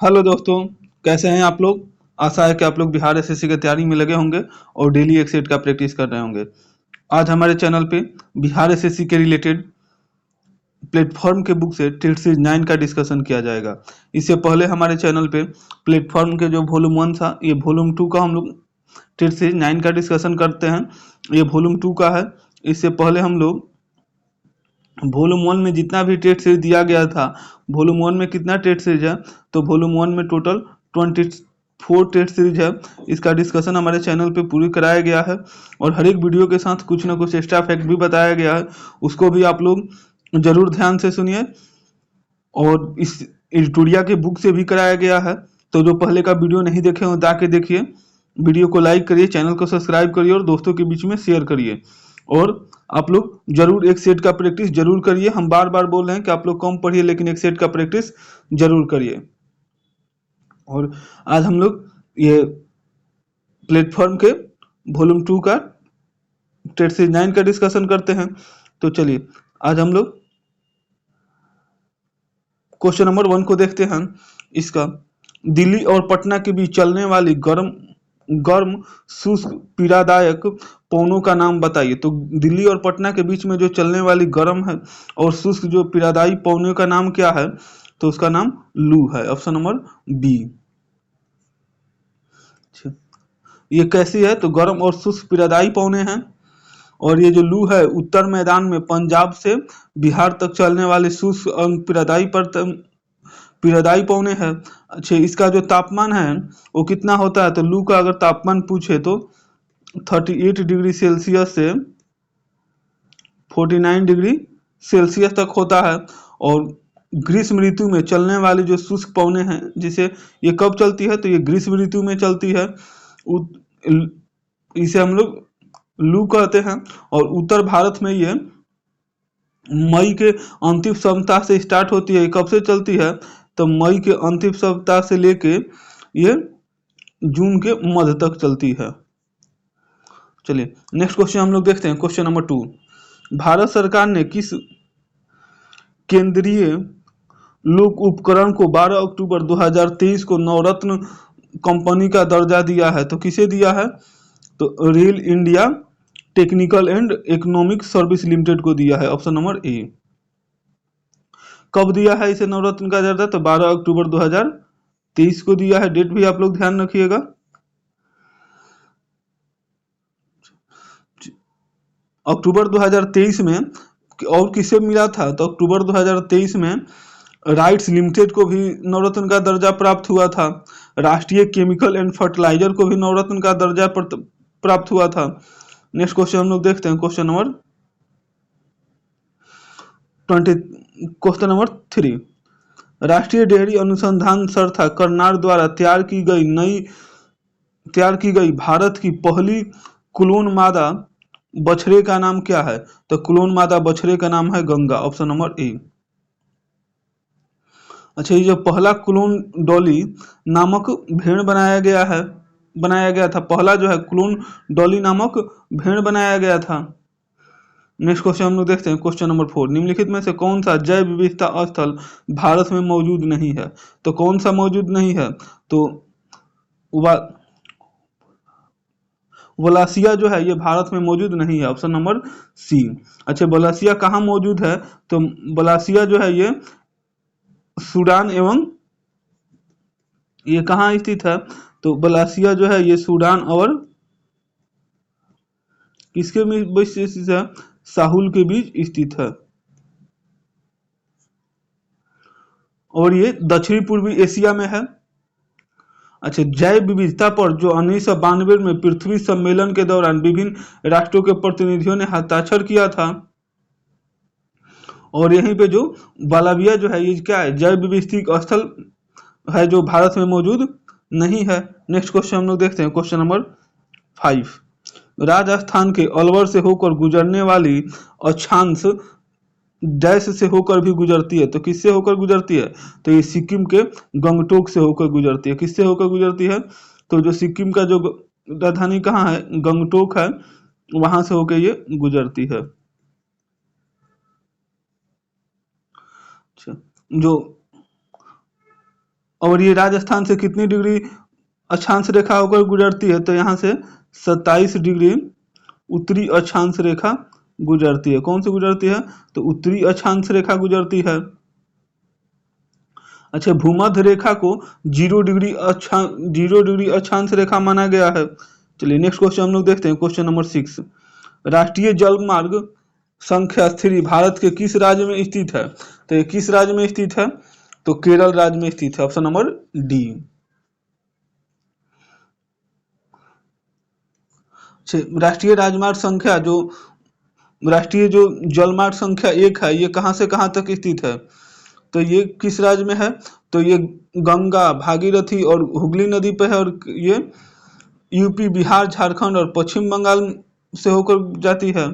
Hello दोस्तों, कैसे हैं आप लोग। आशा है कि आप लोग बिहार एसएससी की तैयारी में लगे होंगे और डेली एक सेट का प्रैक्टिस कर रहे होंगे। आज हमारे चैनल पे बिहार एसएससी के रिलेटेड प्लेटफॉर्म के बुक से टेट सीरीज 9 का डिस्कशन किया जाएगा। इससे पहले हमारे चैनल पे प्लेटफॉर्म के जो वॉल्यूम 1 था, ये वॉल्यूम 2 का हम लोग टेट सीरीज 9 का डिस्कशन करते हैं। ये वॉल्यूम 2 का है। इससे पहले हम लोग वॉल्यूम 1 में जितना भी टेट सीरीज दिया गया था, वॉल्यूम 1 में कितना टेट सीरीज है, तो वॉल्यूम 1 में टोटल 24 टेट सीरीज है। इसका डिस्कशन हमारे चैनल पे पूरी कराया गया है और हर एक वीडियो के साथ कुछ ना कुछ एक्स्ट्रा फैक्ट भी बताया गया है, उसको भी आप लोग जरूर ध्यान से सुनिए। और इस एडिटोरिया के बुक से भी कराया गया है, तो जो पहले का वीडियो नहीं देखे हो जाके देखिए। वीडियो को लाइक करिए, चैनल को सब्सक्राइब करिए और दोस्तों के बीच में शेयर करिए। और आप लोग जरूर एक सेट का प्रैक्टिस जरूर करिए। हम बार बार बोल रहे हैं कि आप लोग कम पढ़िए, लेकिन एक सेट का प्रैक्टिस जरूर करिए। और आज हम लोग ये प्लेटफॉर्म के वॉल्यूम 2 का टेट सीरीज 9 का डिस्कशन करते हैं। तो चलिए आज हम लोग क्वेश्चन नंबर 1 को देखते हैं। इसका दिल्ली और पटना के बीच चलने वाली गर्म गर्म शुष्क पीड़ादायक पवनों का नाम बताइए। तो दिल्ली और पटना के बीच में जो चलने वाली गर्म है और शुष्क जो पीड़ादायी पवनों का नाम क्या है, तो उसका नाम लू है। Option number B. ये कैसी है, तो गर्म और शुष्क पीड़ादायी पवने हैं। और ये जो लू है उत्तर मैदान में पंजाब से बिहार तक चलने वाले शुष्क और पीड़ादायी पवने हैं। अच्छा, इसका जो तापमान है वो कितना होता है, तो लू का अगर तापमान पूछे तो 38 डिग्री सेल्सियस से 49 डिग्री सेल्सियस तक होता है। और ग्रीष्म ऋतु में चलने वाली जो शुष्क पवने हैं, जिसे ये कब चलती है, तो ये ग्रीष्म ऋतु में चलती है। इसे हम लोग लू कहते हैं। और उत्तर भारत में ये मई के अंतिम सप्ताह से स्टार्ट होती है। कब से चलती है, तो मई के अंतिम सप्ताह से लेके ये जून के मध्य तक चलती है। चलिए नेक्स्ट क्वेश्चन हम लोग देखते हैं। क्वेश्चन नंबर 2, भारत सरकार ने किस केंद्रीय लोक उपकरण को 12 अक्टूबर 2023 को नवरत्न कंपनी का दर्जा दिया है, तो किसे दिया है, तो rail India technical and economic service limited को दिया है। ऑप्शन नंबर ए। कब दिया है इसे नवरत्न का दर्जा, तो 12 अक्टूबर 2023 को दिया है। डेट भी आप लोग ध्यान रखिएगा। अक्टूबर 2023 में और किसे मिला था, तो अक्टूबर 2023 में राइट्स लिमिटेड को भी नवरत्न का दर्जा प्राप्त हुआ था। राष्ट्रीय केमिकल एंड फर्टिलाइजर को भी नवरत्न का दर्जा प्राप्त हुआ था। नेक्स्ट क्वेश्चन हम लोग देखते हैं। क्वेश्चन नंबर 3, राष्ट्रीय डेयरी अनुसंधान संस्था करनाल द्वारा तैयार की गई भारत की पहली क्लोन मादा बछड़े का नाम क्या है, तो क्लोन मादा बछड़े का नाम है गंगा। ऑप्शन नंबर ए। अच्छा, ये जो पहला क्लोन डॉली नामक भेड़ बनाया गया था। पहला जो है क्लोन डॉली नामक भेड़ बनाया गया था। नेक्स्ट क्वेश्चन हम लोग देखते हैं। क्वेश्चन नंबर 4, निम्नलिखित में से कौन सा जैव विविधता स्थल भारत में मौजूद नहीं है, तो कौन सा मौजूद नहीं है, तो वलासिया जो है ये भारत में मौजूद नहीं है। Option number C. अच्छा, वलासिया कहाँ मौजूद है, तो वलासिया जो है ये सूडान एवं ये कहाँ स्थित है, तो वलासिया जो है ये सूडान और किसके बीच स्थित है, साहुल के बीच स्थित है। और ये दक्षिणी पूर्वी एशिया में है। अच्छा, जैव विविधता पर जो 1992 में पृथ्वी सम्मेलन के दौरान विभिन्न राष्ट्रों के प्रतिनिधियों ने हस्ताक्षर किया था। और यहीं पे जो बालाविया जो है ये क्या है, जैव विविधता स्थल है जो भारत में मौजूद नहीं है। नेक्स्ट क्वेश्चन हम लोग देखते हैं। क्वेश्चन नंबर 5, राजस्थान के अलवर से होकर गुजरने वाली अक्षांश डैश से होकर भी गुजरती है, तो किससे होकर गुजरती है, तो ये सिक्किम के गंगटोक से होकर गुजरती है। किससे होकर गुजरती है, तो जो सिक्किम का जो राजधानी कहाँ है, गंगटोक है, वहां से होकर ये गुजरती है। अच्छा, जो और ये राजस्थान से कितनी डिग्री अक्षांश रेखा होकर गुजरती है? तो यहाँ से 27 डिग्री उत्तरी अक्षांश रेखा गुजरती है। कौन सी गुजरती है? तो उत्तरी अक्षांश रेखा गुजरती है। अच्छा, भूमध्य रेखा को 0 डिग्री अक्षांश रेखा माना गया है। चलिए नेक्स्ट क्वेश्चन हम लोग देखते हैं, क्वेश्चन नंबर 6। राष्ट्रीय जल मार्ग संख्या 3 भारत के किस राज्य में स्थित है? तो ये किस राज्य में स्थित है? तो केरल राज्य में स्थित है, ऑप्शन नंबर डी। राष्ट्रीय राजमार्ग संख्या जो राष्ट्रीय जो जलमार्ग संख्या 1 है, ये कहाँ से कहाँ तक स्थित है? तो ये किस राज्य में है? तो ये गंगा, भागीरथी और हुगली नदी पे है, और ये यूपी, बिहार, झारखंड और पश्चिम बंगाल से होकर जाती है।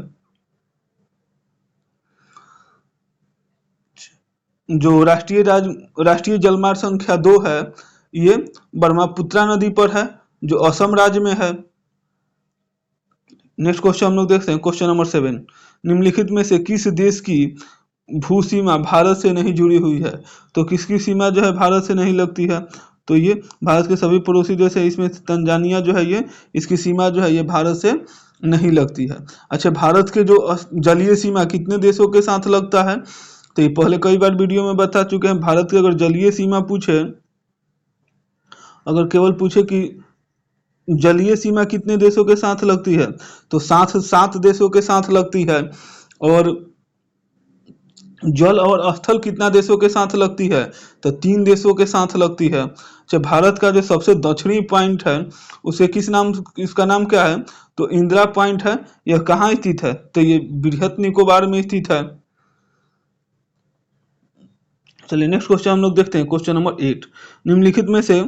जो राष्ट्रीय जलमार्ग संख्या 2 है, ये ब्रह्मपुत्रा नदी पर है, जो असम राज्य में है। नेक्स्ट क्वेश्चन हम लोग देखते हैं, क्वेश्चन नंबर 7। निम्नलिखित में से किस देश की भू सीमा भारत से नहीं जुड़ी हुई है? तो किसकी सीमा जो है भारत से नहीं लगती है? तो ये भारत के सभी पड़ोसी देश है, इसमें तंजानिया जो है ये, इसकी सीमा जो है ये भारत से नहीं लगती है। अच्छा, भारत के जो जलीय सीमा कितने देशों के साथ लगता है? तो ये पहले कई बार वीडियो में बता चुके हैं। भारत की अगर जलीय सीमा पूछे, अगर केवल पूछे कि जलीय सीमा कितने देशों के साथ लगती है, तो 7 देशों के साथ लगती है। और जल और स्थल कितना देशों के साथ लगती है? तो 3 देशों के साथ लगती है। अच्छा, भारत का जो सबसे दक्षिणी पॉइंट है, उसे इसका नाम क्या है? तो इंदिरा पॉइंट है। यह कहाँ स्थित है? तो ये बृहत निकोबार में स्थित है। चलिए नेक्स्ट क्वेश्चन हम लोग देखते हैं, क्वेश्चन नंबर 8। निम्नलिखित में से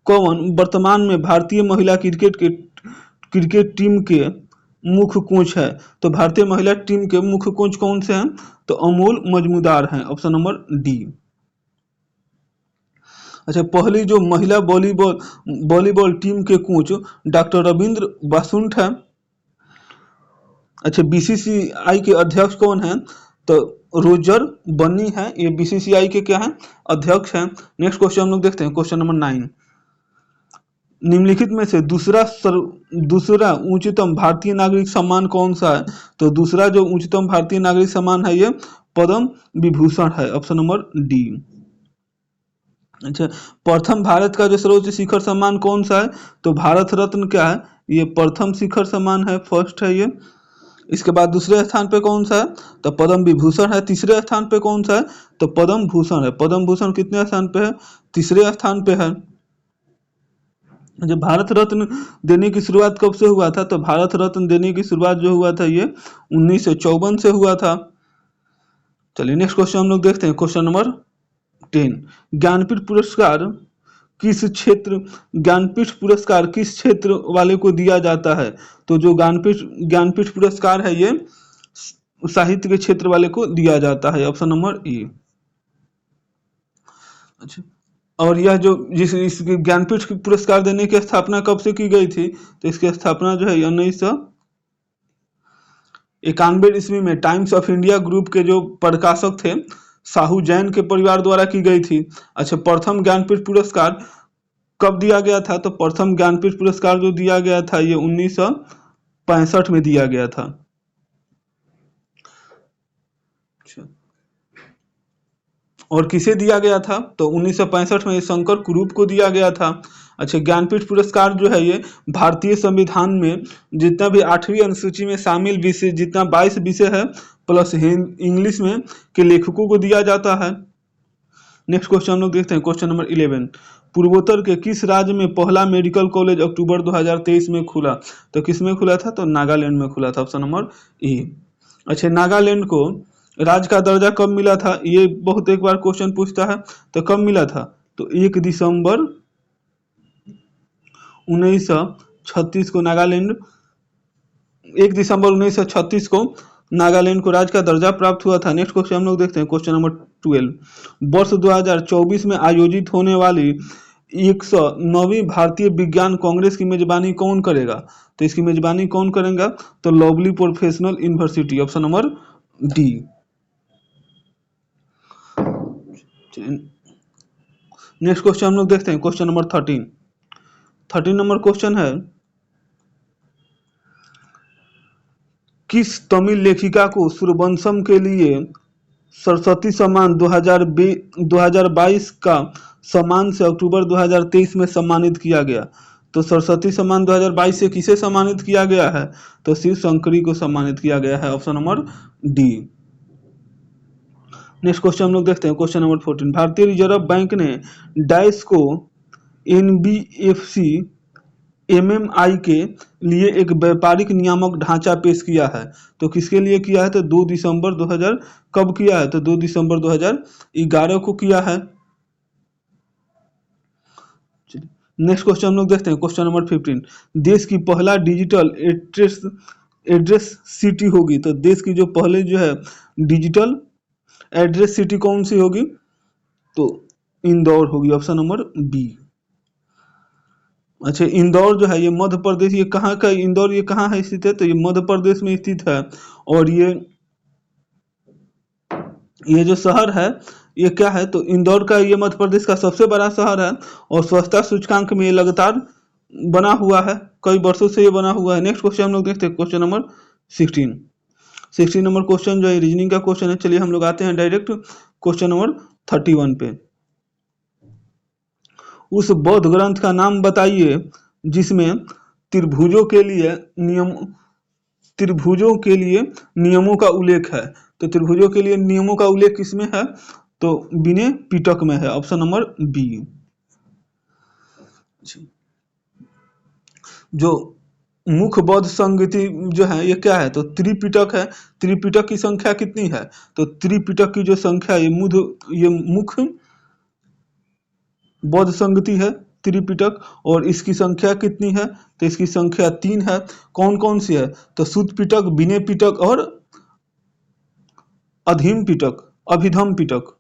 कौन वर्तमान में भारतीय महिला क्रिकेट टीम के मुख्य कोच है? तो भारतीय महिला टीम के मुख्य कोच कौन से हैं? तो अमोल मजमूदार हैं, ऑप्शन नंबर डी। अच्छा, पहली जो महिला वॉलीबॉल टीम के कोच डॉक्टर रविंद्र बासुंठ हैं। अच्छा, बीसीसीआई के अध्यक्ष कौन हैं? तो रोजर बन्नी है, ये बीसीसीआई के क्या हैं? अध्यक्ष हैं। नेक्स्ट क्वेश्चन हम लोग देखते हैं, क्वेश्चन नंबर 9। निम्नलिखित में से दूसरा उच्चतम भारतीय नागरिक सम्मान कौन सा है? तो दूसरा जो उच्चतम भारतीय नागरिक सम्मान है, ये पद्म विभूषण है, ऑप्शन नंबर डी। अच्छा, प्रथम भारत का जो सर्वोच्च शिखर सम्मान कौन सा है? तो भारत रत्न क्या है? ये प्रथम शिखर सम्मान है, फर्स्ट है ये। इसके बाद दूसरे स्थान पे कौन सा है? तो पद्म विभूषण है। तीसरे स्थान पे कौन सा है? तो पद्म भूषण है। पद्म भूषण कितने स्थान पे है? तीसरे स्थान पे है। जब भारत रत्न देने की शुरुआत कब से हुआ था? तो भारत रत्न देने की शुरुआत जो हुआ था, ये 1954 से हुआ था। चलिए नेक्स्ट क्वेश्चन हम लोग देखते हैं, क्वेश्चन नंबर 10। ज्ञानपीठ पुरस्कार किस क्षेत्र वाले को दिया जाता है? तो जो ज्ञानपीठ पुरस्कार है, ये साहित्य के क्षेत्र वाले को दिया जाता है, ऑप्शन नंबर ए। अच्छा, और यह जो इस ज्ञानपीठ पुरस्कार देने की स्थापना कब से की गई थी? तो इसकी स्थापना जो है 1991 ईस्वी में टाइम्स ऑफ इंडिया ग्रुप के जो प्रकाशक थे साहू जैन के परिवार द्वारा की गई थी। अच्छा, प्रथम ज्ञानपीठ पुरस्कार कब दिया गया था? तो प्रथम ज्ञानपीठ पुरस्कार जो दिया गया था, ये 1965 में दिया गया था। और किसे दिया गया था? तो 1965 में शंकर कुरूप को दिया गया था। अच्छा, ज्ञानपीठ पुरस्कार जो है, ये भारतीय संविधान में जितना भी 8वीं अनुसूची में शामिल विषय, जितना 22 विषय है प्लस इंग्लिश में के लेखकों को दिया जाता है। नेक्स्ट क्वेश्चन हम लोग देखते हैं, क्वेश्चन नंबर 11। पूर्वोत्तर के किस राज्य में पहला मेडिकल कॉलेज अक्टूबर 2023 में खुला? तो किस में खुला था? तो नागालैंड में खुला था, ऑप्शन नंबर ए। अच्छा, नागालैंड को राज्य का दर्जा कब मिला था? ये बहुत एक बार क्वेश्चन पूछता है, तो कब मिला था? तो 1 दिसंबर 1936 को नागालैंड 1 दिसंबर 1936 को नागालैंड को राज्य का दर्जा प्राप्त हुआ था। नेक्स्ट क्वेश्चन हम लोग देखते हैं, क्वेश्चन नंबर 12। वर्ष 2024 में आयोजित होने वाली 109वीं भारतीय विज्ञान कांग्रेस की मेजबानी कौन करेगा? तो इसकी मेजबानी कौन करेगा? तो lovely professional university, option number D. Next question हम लोग देखते हैं, क्वेश्चन नंबर 13 नंबर क्वेश्चन है, किस तमिल लेखिका को सूर्यवंशम के लिए सरस्वती सम्मान 2022 का सम्मान से अक्टूबर 2023 में सम्मानित किया गया? तो सरस्वती सम्मान 2022 से किसे सम्मानित किया गया है? तो शिव शंकरी को सम्मानित किया गया है, option number D. Next question हम लोग देखते हैं, क्वेश्चन नंबर 14। भारतीय रिजर्व बैंक ने डैश को एनबीएफसी एमएमआई के लिए एक व्यापारिक नियामक ढांचा पेश किया है। तो किसके लिए किया है? तो 2 दिसंबर 2000 कब किया है? तो 2 दिसंबर 2011 को किया है। नेक्स्ट क्वेश्चन हम लोग देखते हैं, क्वेश्चन नंबर 15। देश की पहला डिजिटल एड्रेस सिटी होगी। तो देश की जो पहले जो है डिजिटल एड्रेस सिटी कौन सी होगी? तो इंदौर होगी, ऑप्शन नंबर बी। अच्छा, इंदौर जो है ये मध्य प्रदेश, ये कहाँ का इंदौर, ये कहाँ है स्थित है? तो ये मध्य प्रदेश में स्थित है। और ये जो शहर है ये क्या है? तो इंदौर का, ये मध्य प्रदेश का सबसे बड़ा शहर है और स्वच्छता सूचकांक में ये लगातार बना हुआ है, कई वर्षों से ये बना हुआ है। नेक्स्ट क्वेश्चन हम लोग देखते हैं, क्वेश्चन नंबर 16 नंबर क्वेश्चन जो है रीजनिंग का क्वेश्चन है। चलिए हम लोग आते हैं डायरेक्ट क्वेश्चन नंबर 31 पे। उस बौद्ध ग्रंथ का नाम बताइए जिसमें त्रिभुजों के लिए नियमों का उल्लेख है। तो त्रिभुजों के लिए नियमों का उल्लेख किसमें है? तो विनय पिटक में है, ऑप्शन नंबर बी। जो मुख्य बौद्ध संगीति जो है ये क्या है? तो त्रिपिटक है। त्रिपिटक की संख्या कितनी है? तो त्रिपिटक की जो संख्या ये मुख्य बौद्ध संगति है त्रिपिटक, और इसकी संख्या कितनी है? तो इसकी संख्या 3 है। कौन कौन सी है? तो सुत्त पिटक, विनय पिटक और अधीम पिटक, अभिधम पिटक,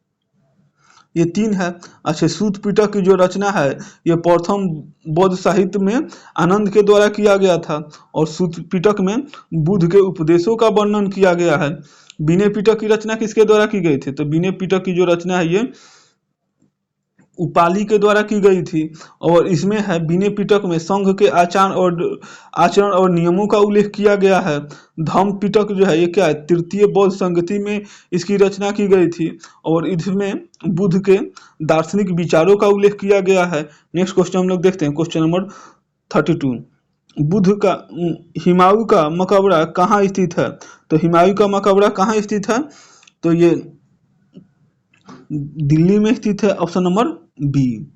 ये 3 है। अच्छा, सुत्त पिटक की जो रचना है ये प्रथम बौद्ध साहित्य में आनंद के द्वारा किया गया था और सुत्त पिटक में बुद्ध के उपदेशों का वर्णन किया गया है। विनय पिटक की रचना किसके द्वारा की गई थी? तो विनय पिटक की जो रचना है ये उपाली के द्वारा की गई थी और इसमें है विनय पिटक में संघ के आचरण और नियमों का उल्लेख किया गया है। धम्म पिटक जो है ये क्या है? तृतीय बौद्ध संगति में इसकी रचना की गई थी और इसमें बुद्ध के दार्शनिक विचारों का उल्लेख किया गया है। नेक्स्ट क्वेश्चन हम लोग देखते हैं, क्वेश्चन नंबर 32। बुद्ध का हुमायूं का मकबरा कहाँ स्थित है? तो हुमायूं का मकबरा कहाँ स्थित है? तो ये दिल्ली में स्थित है, ऑप्शन नंबर बी।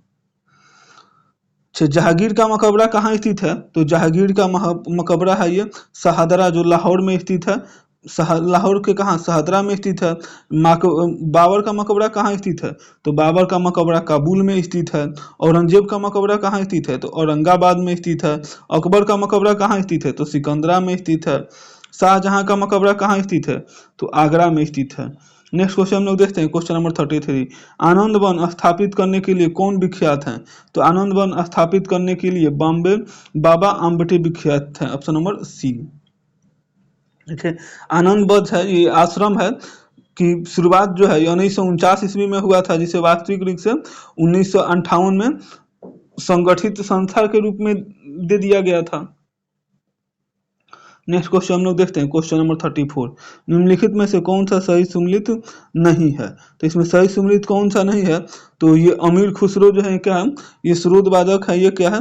जहांगीर का मकबरा कहाँ स्थित है? तो जहांगीर का मकबरा है ये शहादरा, जो लाहौर में स्थित है। लाहौर के कहाँ? शहादरा में स्थित है। बाबर का मकबरा कहाँ स्थित है? तो बाबर का मकबरा काबुल में स्थित है। औरंगजेब का मकबरा कहाँ स्थित है? तो औरंगाबाद में स्थित है। अकबर का मकबरा कहाँ स्थित है? तो सिकंदरा में स्थित है। शाहजहां का मकबरा कहाँ स्थित है? तो आगरा में स्थित है। नेक्स्ट क्वेश्चन हम लोग देखते हैं, क्वेश्चन नंबर 33। आनंद वन स्थापित करने के लिए कौन विख्यात है? तो आनंद वन स्थापित करने के लिए बॉम्बे बाबा आम्बेडकर विख्यात है, ऑप्शन नंबर सी। ठीक है, आनंद वन है ये आश्रम है कि शुरुआत जो है 1949 ईस्वी में हुआ था, जिसे वास्तविक रूप से 1958 में संगठित संस्था के रूप में दे दिया गया था। नेक्स्ट क्वेश्चन हम लोग देखते हैं, क्वेश्चन नंबर 34। निम्नलिखित में से कौन सा सही सम्मिलित नहीं है? तो इसमें सही सम्मिलित कौन सा नहीं है? तो ये अमीर खुसरो जो है क्या है? ये स्रोतवादक है, ये क्या है?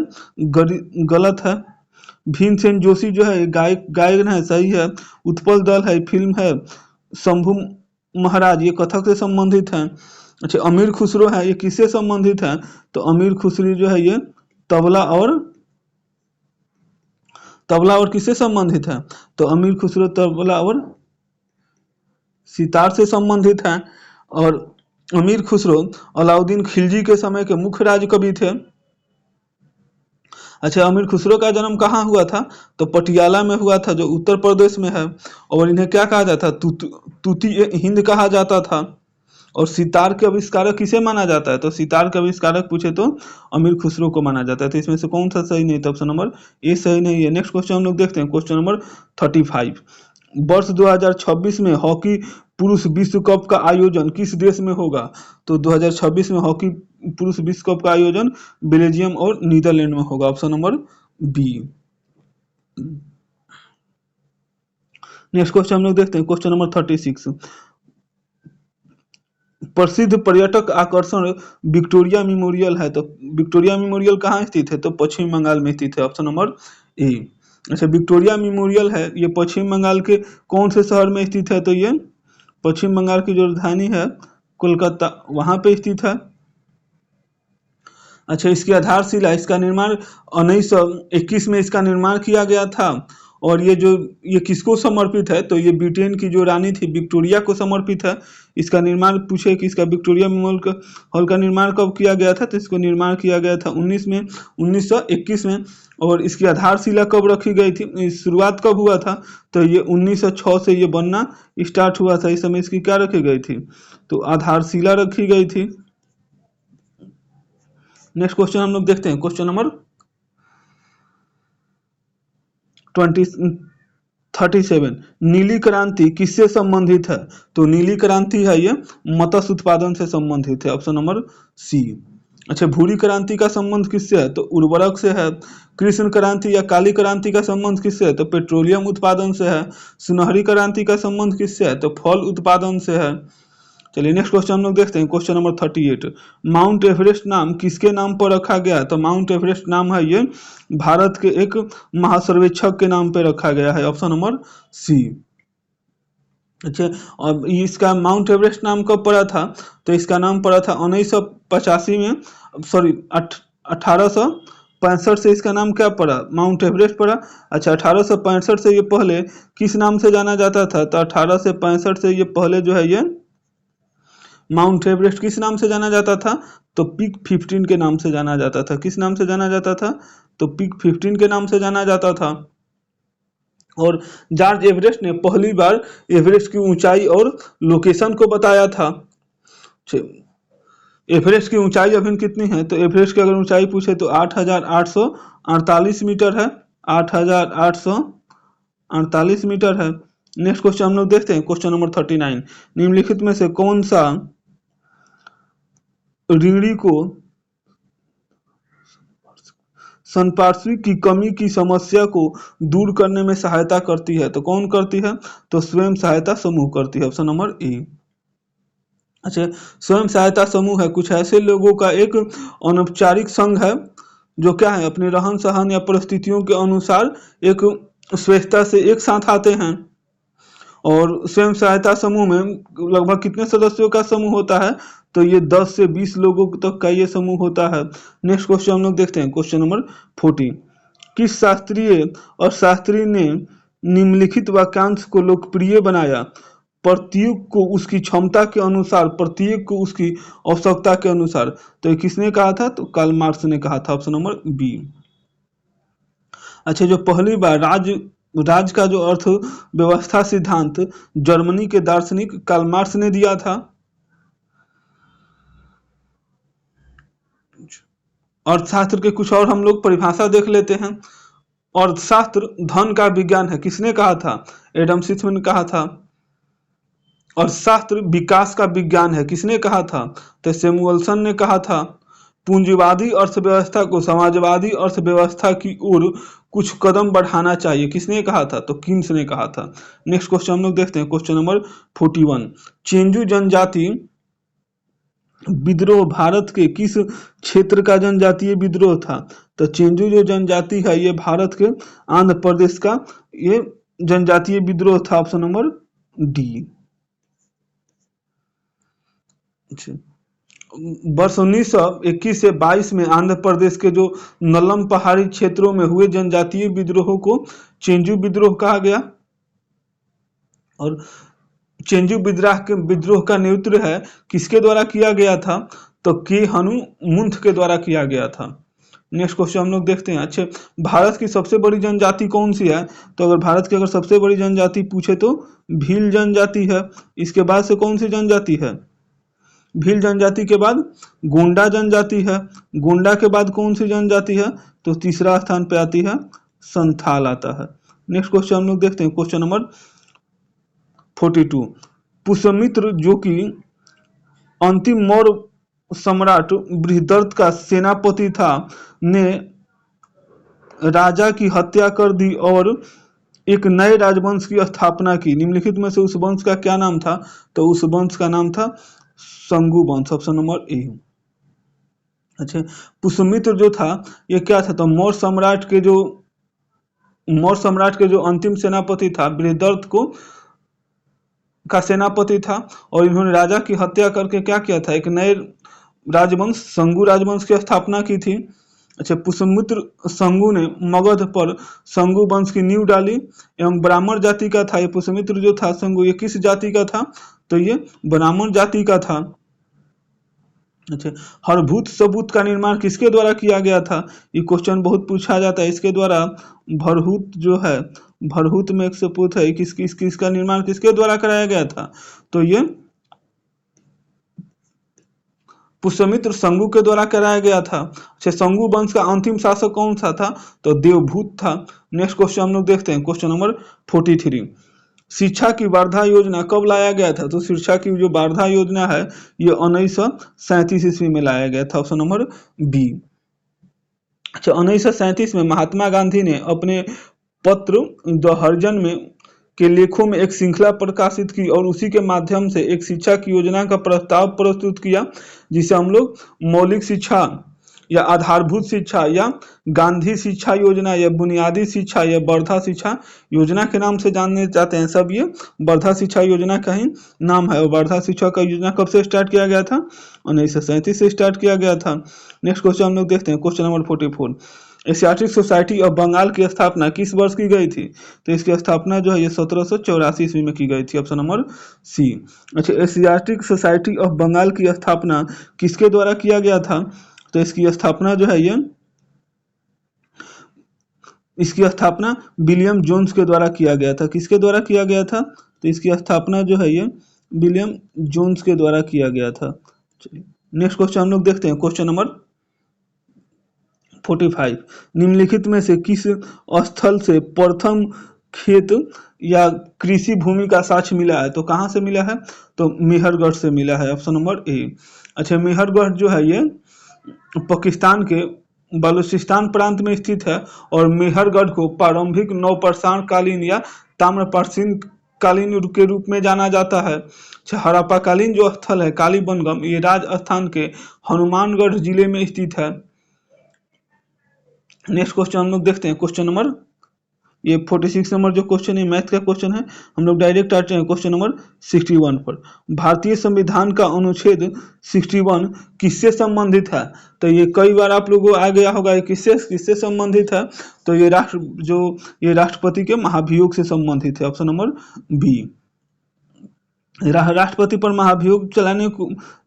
गलत है। भीमसेन जोशी जो है गायक है, सही है। उत्पल दल है, फिल्म है। शंभू महाराज ये कथक से संबंधित है। अच्छा, अमीर खुसरो है, ये किससे संबंधित है? तो अमीर खुसरो जो है ये तबला और किससे संबंधित है? तो अमीर खुसरो तबला और सितार से संबंधित है। और अमीर खुसरो अलाउद्दीन खिलजी के समय के मुख्य राज कवि थे। अच्छा, अमीर खुसरो का जन्म कहाँ हुआ था? तो पटियाला में हुआ था, जो उत्तर प्रदेश में है। और इन्हें क्या कहा जाता? तूती हिंद कहा जाता था। और सितार के आविष्कारक किसे माना जाता है? तो सितार के आविष्कारक पूछे तो अमीर खुसरो को माना जाता है। तो इसमें से कौन सा सही नहीं? तो ऑप्शन नंबर ए सही नहीं है। नेक्स्ट क्वेश्चन हम लोग देखते हैं, क्वेश्चन नंबर 35। वर्ष 2026 में हॉकी पुरुष विश्व कप का आयोजन किस देश में होगा? तो 2026 में हॉकी पुरुष विश्व कप का आयोजन बेल्जियम और नीदरलैंड में होगा। Option number B. Next question हम लोग देखते हैं, क्वेश्चन नंबर 36। प्रसिद्ध पर्यटक आकर्षण विक्टोरिया मेमोरियल है, तो विक्टोरिया मेमोरियल कहाँ स्थित है? तो पश्चिम बंगाल में स्थित है। ऑप्शन नंबर ए। अच्छा, विक्टोरिया मेमोरियल है ये पश्चिम बंगाल के कौन से शहर में स्थित है? तो ये पश्चिम बंगाल की जो राजधानी है कोलकाता, वहां पे स्थित है। अच्छा, इसकी आधारशिला, इसका निर्माण 1921 में इसका निर्माण किया गया था। और ये किसको समर्पित है? तो ये ब्रिटेन की जो रानी थी विक्टोरिया को समर्पित है। इसका निर्माण पूछे कि इसका विक्टोरिया मेमोरियल हॉल का निर्माण कब किया गया था? तो इसको निर्माण किया गया था 1921 में। और इसकी आधारशिला कब रखी गई थी, शुरुआत कब हुआ था? तो ये 1906 से ये बनना स्टार्ट हुआ था। इस समय इसकी क्या रखी गई थी? तो आधारशिला रखी गई थी। नेक्स्ट क्वेश्चन हम लोग देखते हैं, क्वेश्चन नंबर 37। नीली क्रांति किससे संबंधित है? तो नीली क्रांति है ये मत्स्य उत्पादन से संबंधित है। Option number C. अच्छा, भूरी क्रांति का संबंध किससे है? तो उर्वरक से है। कृष्ण क्रांति या काली क्रांति का संबंध किससे है? तो पेट्रोलियम उत्पादन से है। सुनहरी क्रांति का संबंध किससे है? तो फल उत्पादन से है। चलिए नेक्स्ट क्वेश्चन हम लोग देखते हैं, क्वेश्चन नंबर 38। माउंट एवरेस्ट नाम किसके नाम पर रखा गया? तो माउंट एवरेस्ट नाम है ये भारत के एक महासर्वेक्षक के नाम पे रखा गया है। Option number C. अच्छा, और इसका माउंट एवरेस्ट नाम कब पड़ा था? तो इसका नाम पड़ा था 1985 में, सॉरी 1865 से इसका नाम क्या पड़ा? माउंट एवरेस्ट पड़ा। अच्छा, 1865 से ये पहले किस नाम से जाना जाता था? तो 1865 से ये पहले जो है ये माउंट एवरेस्ट किस नाम से जाना जाता था? तो पिक 15 के नाम से जाना जाता था। किस नाम से जाना जाता था? तो पिक 15 के नाम से जाना जाता था। और जॉर्ज एवरेस्ट ने पहली बार एवरेस्ट की ऊंचाई और लोकेशन को बताया था। एवरेस्ट की ऊंचाई अभी कितनी है? तो एवरेस्ट की अगर ऊंचाई पूछे तो 8,848 मीटर है। 8,848 मीटर है। नेक्स्ट क्वेश्चन हम लोग देखते हैं, क्वेश्चन नंबर 39। निम्नलिखित में से कौन सा रीढ़ी को संपार्श्विक की कमी की समस्या को दूर करने में सहायता करती है? तो कौन करती है? तो स्वयं सहायता समूह करती है। ऑप्शन नंबर ए। अच्छा, स्वयं सहायता समूह है कुछ ऐसे लोगों का एक अनौपचारिक संघ है जो क्या है, अपने रहन सहन या परिस्थितियों के अनुसार एक स्वेच्छा से एक साथ आते हैं। और स्वयं सहायता समूह में लगभग कितने सदस्यों का समूह होता है? तो ये 10 से 20 लोगों तक का ये समूह होता है। नेक्स्ट क्वेश्चन हम लोग देखते हैं, क्वेश्चन नंबर 40। किस शास्त्रीय और शास्त्री ने निम्नलिखित वाक्यांश को लोकप्रिय बनाया? प्रत्येक को उसकी क्षमता के अनुसार, प्रत्येक को उसकी आवश्यकता के अनुसार। तो ये किसने कहा था? तो कार्ल मार्क्स ने कहा था। Option number B. अच्छा, जो पहली बार राज का जो अर्थव्यवस्था सिद्धांत जर्मनी के दार्शनिक कार्ल मार्क्स ने दिया था। अर्थशास्त्र के कुछ और हम लोग परिभाषा देख लेते हैं। अर्थशास्त्र धन का विज्ञान है, किसने कहा था? एडम स्मिथ ने कहा था। अर्थशास्त्र विकास का विज्ञान है, किसने कहा था? तो सैमुअलसन ने कहा था। पूंजीवादी अर्थव्यवस्था को समाजवादी अर्थव्यवस्था की ओर कुछ कदम बढ़ाना चाहिए, किसने कहा था? तो कीन्स ने कहा था। नेक्स्ट क्वेश्चन हम लोग देखते हैं, क्वेश्चन नंबर 41। चेंजू जनजाति विद्रोह भारत के किस क्षेत्र का जनजातीय विद्रोह था? तो चेंजू जो जनजाति है ये भारत के आंध्र प्रदेश का ये जनजातीय विद्रोह था। Option number D. वर्ष 1921 से 22 में आंध्र प्रदेश के जो नल्लम पहाड़ी क्षेत्रों में हुए जनजातीय विद्रोह को चेंजू विद्रोह कहा गया। और चेंजू विद्रोह का नेतृत्व है किसके द्वारा किया गया था? तो के हनुमंत के द्वारा किया गया था। नेक्स्ट क्वेश्चन हम लोग देखते हैं। अच्छे, भारत की सबसे बड़ी जनजाति कौन सी है? तो अगर भारत की अगर सबसे बड़ी जनजाति पूछे तो भील जनजाति है। इसके बाद से कौन सी जनजाति है? भील जनजाति के बाद गोंडा जनजाति है। गोंडा के बाद कौन सी जनजाति है? तो तीसरा स्थान पे आती है संथाल आता है। नेक्स्ट क्वेश्चन हम लोग देखते हैं, क्वेश्चन नंबर 42। पुष्यमित्र जो कि अंतिम मौर्य सम्राट बृहदर्थ का सेनापति था, ने राजा की हत्या कर दी और एक नए राजवंश की स्थापना की। निम्नलिखित में से उस वंश का क्या नाम था? तो उस वंश का नाम था संगु वंश, ऑप्शन नंबर ए। अच्छा, पुष्यमित्र जो था ये क्या था? तो मौर्य सम्राट के जो अंतिम सेनापति था, बृहदर्थ को का सेनापति था, और इन्होंने राजा की हत्या करके क्या किया था? एक नए राजवंश संगु राजवंश की स्थापना की थी। अच्छा, पुष्यमित्र संगु ने मगध पर संगु वंश की नींव डाली एवं ब्राह्मण जाति का था। ये पुष्यमित्र जो था संगु, ये किस जाति का था? तो ये ब्राह्मण जाति का था। अच्छा, हरभूत सबूत का निर्माण किसके द्वारा किया गया था? ये क्वेश्चन बहुत पूछा जाता है। इसके द्वारा भरहूत जो है, भरहूत में एक सपूत है, किसका निर्माण किसके द्वारा कराया गया था? तो ये पुष्यमित्र संगु के द्वारा कराया गया था। अच्छा, संगु वंश का अंतिम शासक कौन सा था? तो देवभूत था। नेक्स्ट क्वेश्चन हम लोग देखते हैं, क्वेश्चन नंबर 43। शिक्षा की वार्धा योजना कब लाया गया था? तो शिक्षा की जो वार्धा योजना है ये 1937 ईस्वी में लाया गया था, ऑप्शन नंबर बी। अच्छा, 1937 में महात्मा गांधी ने अपने पत्र द हरिजन में के लेखों में एक श्रृंखला प्रकाशित की और उसी के माध्यम से एक शिक्षा की योजना का प्रस्ताव प्रस्तुत किया, जिसे हम लोग मौलिक शिक्षा या आधारभूत शिक्षा या गांधी शिक्षा योजना या बुनियादी शिक्षा या वर्धा शिक्षा योजना के नाम से जानने जाते हैं। सब ये वर्धा शिक्षा योजना का ही नाम है। और वर्धा शिक्षा का योजना कब से स्टार्ट किया गया था? 1937 से स्टार्ट किया गया था। नेक्स्ट क्वेश्चन हम लोग देखते हैं, question number 44। Asiatic Society of Bengal की स्थापना किस वर्ष की गई थी? तो इसकी स्थापना जो है ये 1784 ईस्वी में की गई थी, ऑप्शन नंबर सी। अच्छा, एशियाटिक सोसाइटी ऑफ बंगाल की स्थापना किसके द्वारा किया गया था? तो इसकी स्थापना जो है ये इसकी स्थापना विलियम जोन्स के द्वारा किया गया था। किसके द्वारा किया गया था? तो इसकी स्थापना जो है ये विलियम जोन्स के द्वारा किया गया था। चलिए नेक्स्ट क्वेश्चन हम लोग देखते हैं, क्वेश्चन नंबर 45। निम्नलिखित में से किस स्थल से प्रथम खेत या कृषि भूमि का साक्ष्य मिला है? तो कहाँ से मिला है? तो मेहरगढ़ से मिला है, ऑप्शन नंबर ए। अच्छा, मेहरगढ़ जो है ये पाकिस्तान के बलूचिस्तान प्रांत में स्थित है और मेहरगढ़ को प्रारंभिक नवपाषाण कालीन या ताम्रपाषाण कालीन के रूप में जाना जाता है। हड़प्पा कालीन जो स्थल है कालीबंगम, ये राजस्थान के हनुमानगढ़ जिले में स्थित है। नेक्स्ट क्वेश्चन हम लोग देखते हैं, क्वेश्चन नंबर ये 46 नंबर जो क्वेश्चन है मैथ का क्वेश्चन है। हम लोग डायरेक्ट आते हैं क्वेश्चन नंबर 61 पर। भारतीय संविधान का अनुच्छेद 61 किससे संबंधित है? तो ये कई बार आप लोगों को आ गया होगा, ये किससे संबंधित है? तो ये राष्ट्रपति के महाभियोग से संबंधित है, ऑप्शन नंबर बी। राष्ट्रपति पर महाभियोग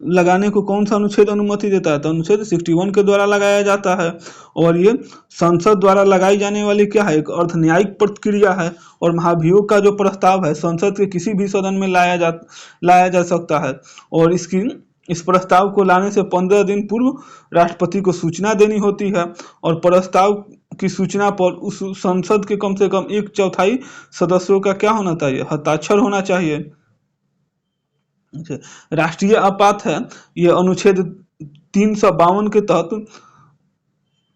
लगाने को कौन सा अनुच्छेद अनुमति देता है? तो अनुच्छेद 61 के द्वारा लगाया जाता है। और ये संसद द्वारा लगाई जाने वाली क्या है? एक अर्ध न्यायिक प्रक्रिया है। और महाभियोग का जो प्रस्ताव है संसद के किसी भी सदन में लाया जा सकता है। और इस प्रस्ताव को लाने से 15 दिन पूर्व राष्ट्रपति को सूचना देनी होती है। और प्रस्ताव की सूचना पर उस संसद के कम से कम 1/4 सदस्यों का क्या होना चाहिए? हस्ताक्षर होना चाहिए। राष्ट्रीय आपात है यह अनुच्छेद 352 के तहत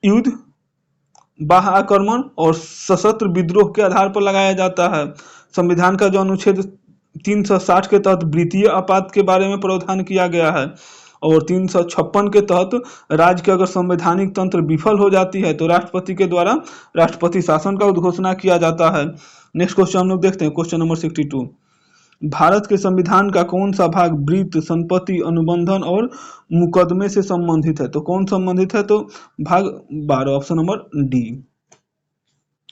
युद्ध, बाह्य आक्रमण और सशस्त्र विद्रोह के आधार पर लगाया जाता है। संविधान का जो अनुच्छेद 360 के तहत वित्तीय आपात के बारे में प्रावधान किया गया है। और 356 के तहत राज्य के अगर संवैधानिक तंत्र विफल हो जाती है तो राष्ट्रपति के द्वारा राष्ट्रपति शासन का उद्घोषणा किया जाता है। नेक्स्ट क्वेश्चन हम लोग देखते हैं, क्वेश्चन नंबर 62। भारत के संविधान का कौन सा भाग वृत्त, संपत्ति, अनुबंधन और मुकदमे से संबंधित है? तो कौन संबंधित है? तो भाग 12, ऑप्शन नंबर डी।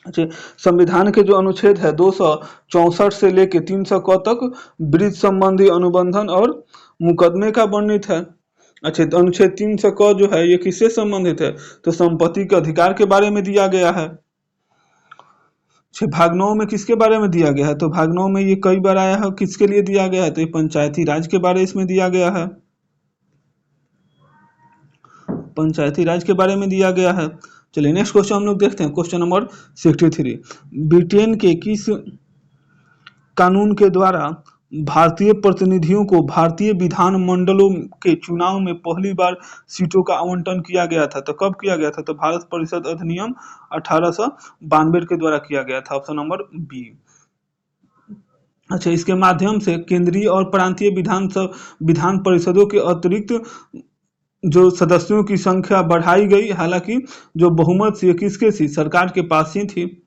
अच्छा, संविधान के जो अनुच्छेद है 264 से लेके 300 क तक वृत्त संबंधी, अनुबंधन और मुकदमे का वर्णित है। अच्छा, तो अनुच्छेद 300 क जो है ये किससे संबंधित है? तो संपत्ति के अधिकार के बारे में दिया गया है। भाग 9 में किसके बारे में दिया गया है? तो भाग 9 में ये कई बार आया है, किसके लिए दिया गया है? तो ये पंचायती राज के बारे इसमें दिया गया है, पंचायती राज के बारे में दिया गया है। चलिए नेक्स्ट क्वेश्चन हम लोग देखते हैं, क्वेश्चन नंबर 63। ब्रिटेन के किस कानून के द्वारा भारतीय प्रतिनिधियों को भारतीय विधानमंडलों के चुनाव में पहली बार सीटों का आवंटन किया गया था? तो कब किया गया था? तो भारत परिषद अधिनियम 1892 के द्वारा किया गया था। Option number B. अच्छा, इसके माध्यम से केंद्रीय और प्रांतीय विधान परिषदों के अतिरिक्त जो सदस्यों की संख्या बढ़ाई गई, हालांकि जो बहुमत से किसके थी? सरकार के पास ही थी।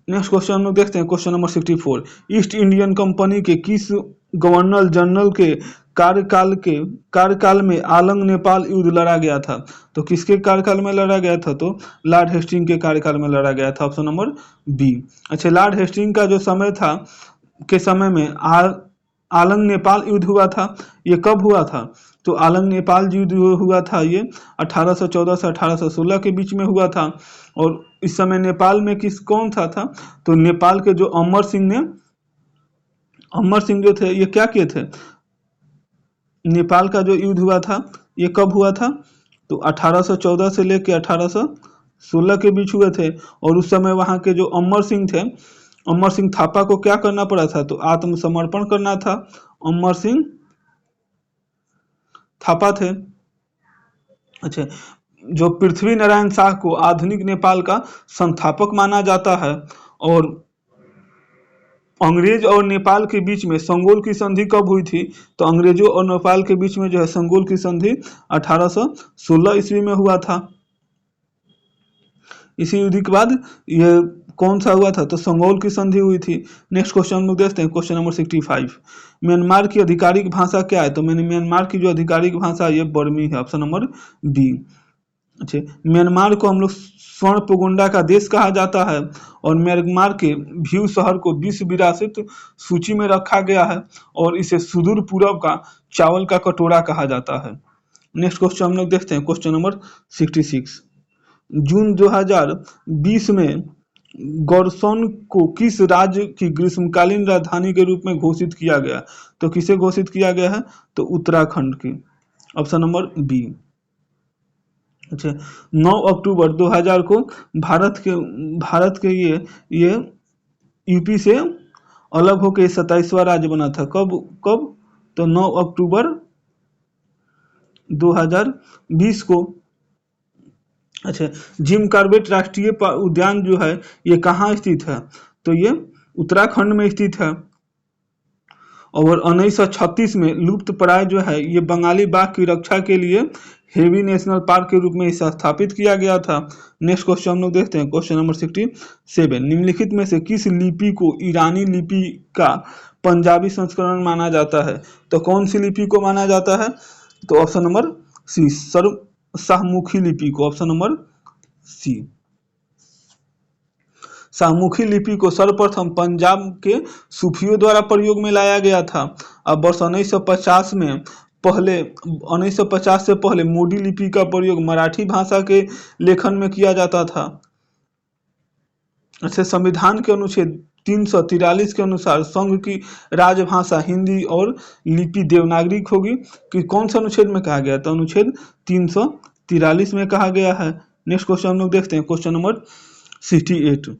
नेक्स्ट क्वेश्चन हम लोग देखते हैं, question number 64। East Indian company के किस गवर्नर जनरल के कार्यकाल में आलंग नेपाल युद्ध लड़ा गया था? तो किसके कार्यकाल में लड़ा गया था? तो लॉर्ड हेस्टिंग के कार्यकाल में लड़ा गया था। Option number B. अच्छा, लॉर्ड हेस्टिंग का जो समय था, के समय में आलंग नेपाल युद्ध हुआ था। ये कब हुआ था? तो आलंग नेपाल युद्ध हुआ था, ये 1814 से 1816 के बीच में हुआ था। और इस समय नेपाल में कौन था? तो नेपाल के जो अमर सिंह जो थे, ये क्या किए थे? नेपाल का जो युद्ध हुआ था, ये कब हुआ था? तो 1814 से लेकर 1816 के बीच हुए थे। और उस समय वहां के जो अमर सिंह थे, अमर सिंह थापा को क्या करना पड़ा था? तो आत्मसमर्पण करना था। अमर सिंह थापा थे। अच्छा, जो पृथ्वी नारायण शाह को आधुनिक नेपाल का संस्थापक माना जाता है। और अंग्रेज और नेपाल के बीच में संगोल की संधि कब हुई थी? तो अंग्रेजों और नेपाल के बीच में जो है संगोल की संधि 1816 ईस्वी में हुआ था। इसी युद्ध के बाद ये कौन सा हुआ था? तो संगोल की संधि हुई थी। नेक्स्ट क्वेश्चन हम लोग देखते हैं, क्वेश्चन नंबर 65। म्यांमार की आधिकारिक भाषा क्या है? तो मैंने म्यांमार की जो आधिकारिक भाषा ये बर्मी है। Option number B. अच्छा, म्यांमार को हम लोग स्वर्ण पगोंडा का देश कहा जाता है। और म्यांमार के भ्यू शहर को विश्व विरासत सूची में रखा गया है। और इसे सुदूर पूर्व का चावल का कटोरा कहा जाता है। नेक्स्ट क्वेश्चन हम लोग देखते हैं, क्वेश्चन नंबर 66। जून 2020 में गौरसौन को किस राज्य की ग्रीष्मकालीन राजधानी के रूप में घोषित किया गया? तो किसे घोषित किया गया है? तो उत्तराखंड की। Option number B. अच्छा, 9 अक्टूबर 2000 को भारत के ये यूपी से अलग होकर 27वां राज्य बना था। कब? तो 9 अक्टूबर 2020 को। अच्छा, जिम कॉर्बेट राष्ट्रीय उद्यान जो है ये कहाँ स्थित है? तो ये उत्तराखंड में स्थित है। और 1936 में लुप्त प्राय जो है ये बंगाली बाघ की रक्षा के लिए हेवी नेशनल पार्क के रूप में इसे स्थापित किया गया था। नेक्स्ट क्वेश्चन हम लोग देखते हैं, क्वेश्चन नंबर 67। निम्नलिखित में से किस लिपि को ईरानी लिपि का पंजाबी संस्करण माना जाता है? तो कौन सी लिपि को माना जाता है? तो ऑप्शन नंबर सी, शाहमुखी लिपि को। ऑप्शन नंबर सी। शाहमुखी लिपि को सर्वप्रथम पंजाब के सूफियों द्वारा प्रयोग में लाया गया था। अब वर्ष 1950 से पहले मोडी लिपि का प्रयोग मराठी भाषा के लेखन में किया जाता था। अच्छा, संविधान के अनुच्छेद 343 के अनुसार संघ की राजभाषा हिंदी और लिपि देवनागरी होगी। कि कौन सा अनुच्छेद में कहा गया? तो अनुच्छेद 343 में कहा गया है। नेक्स्ट क्वेश्चन हम लोग देखते हैं, क्वेश्चन नंबर 68।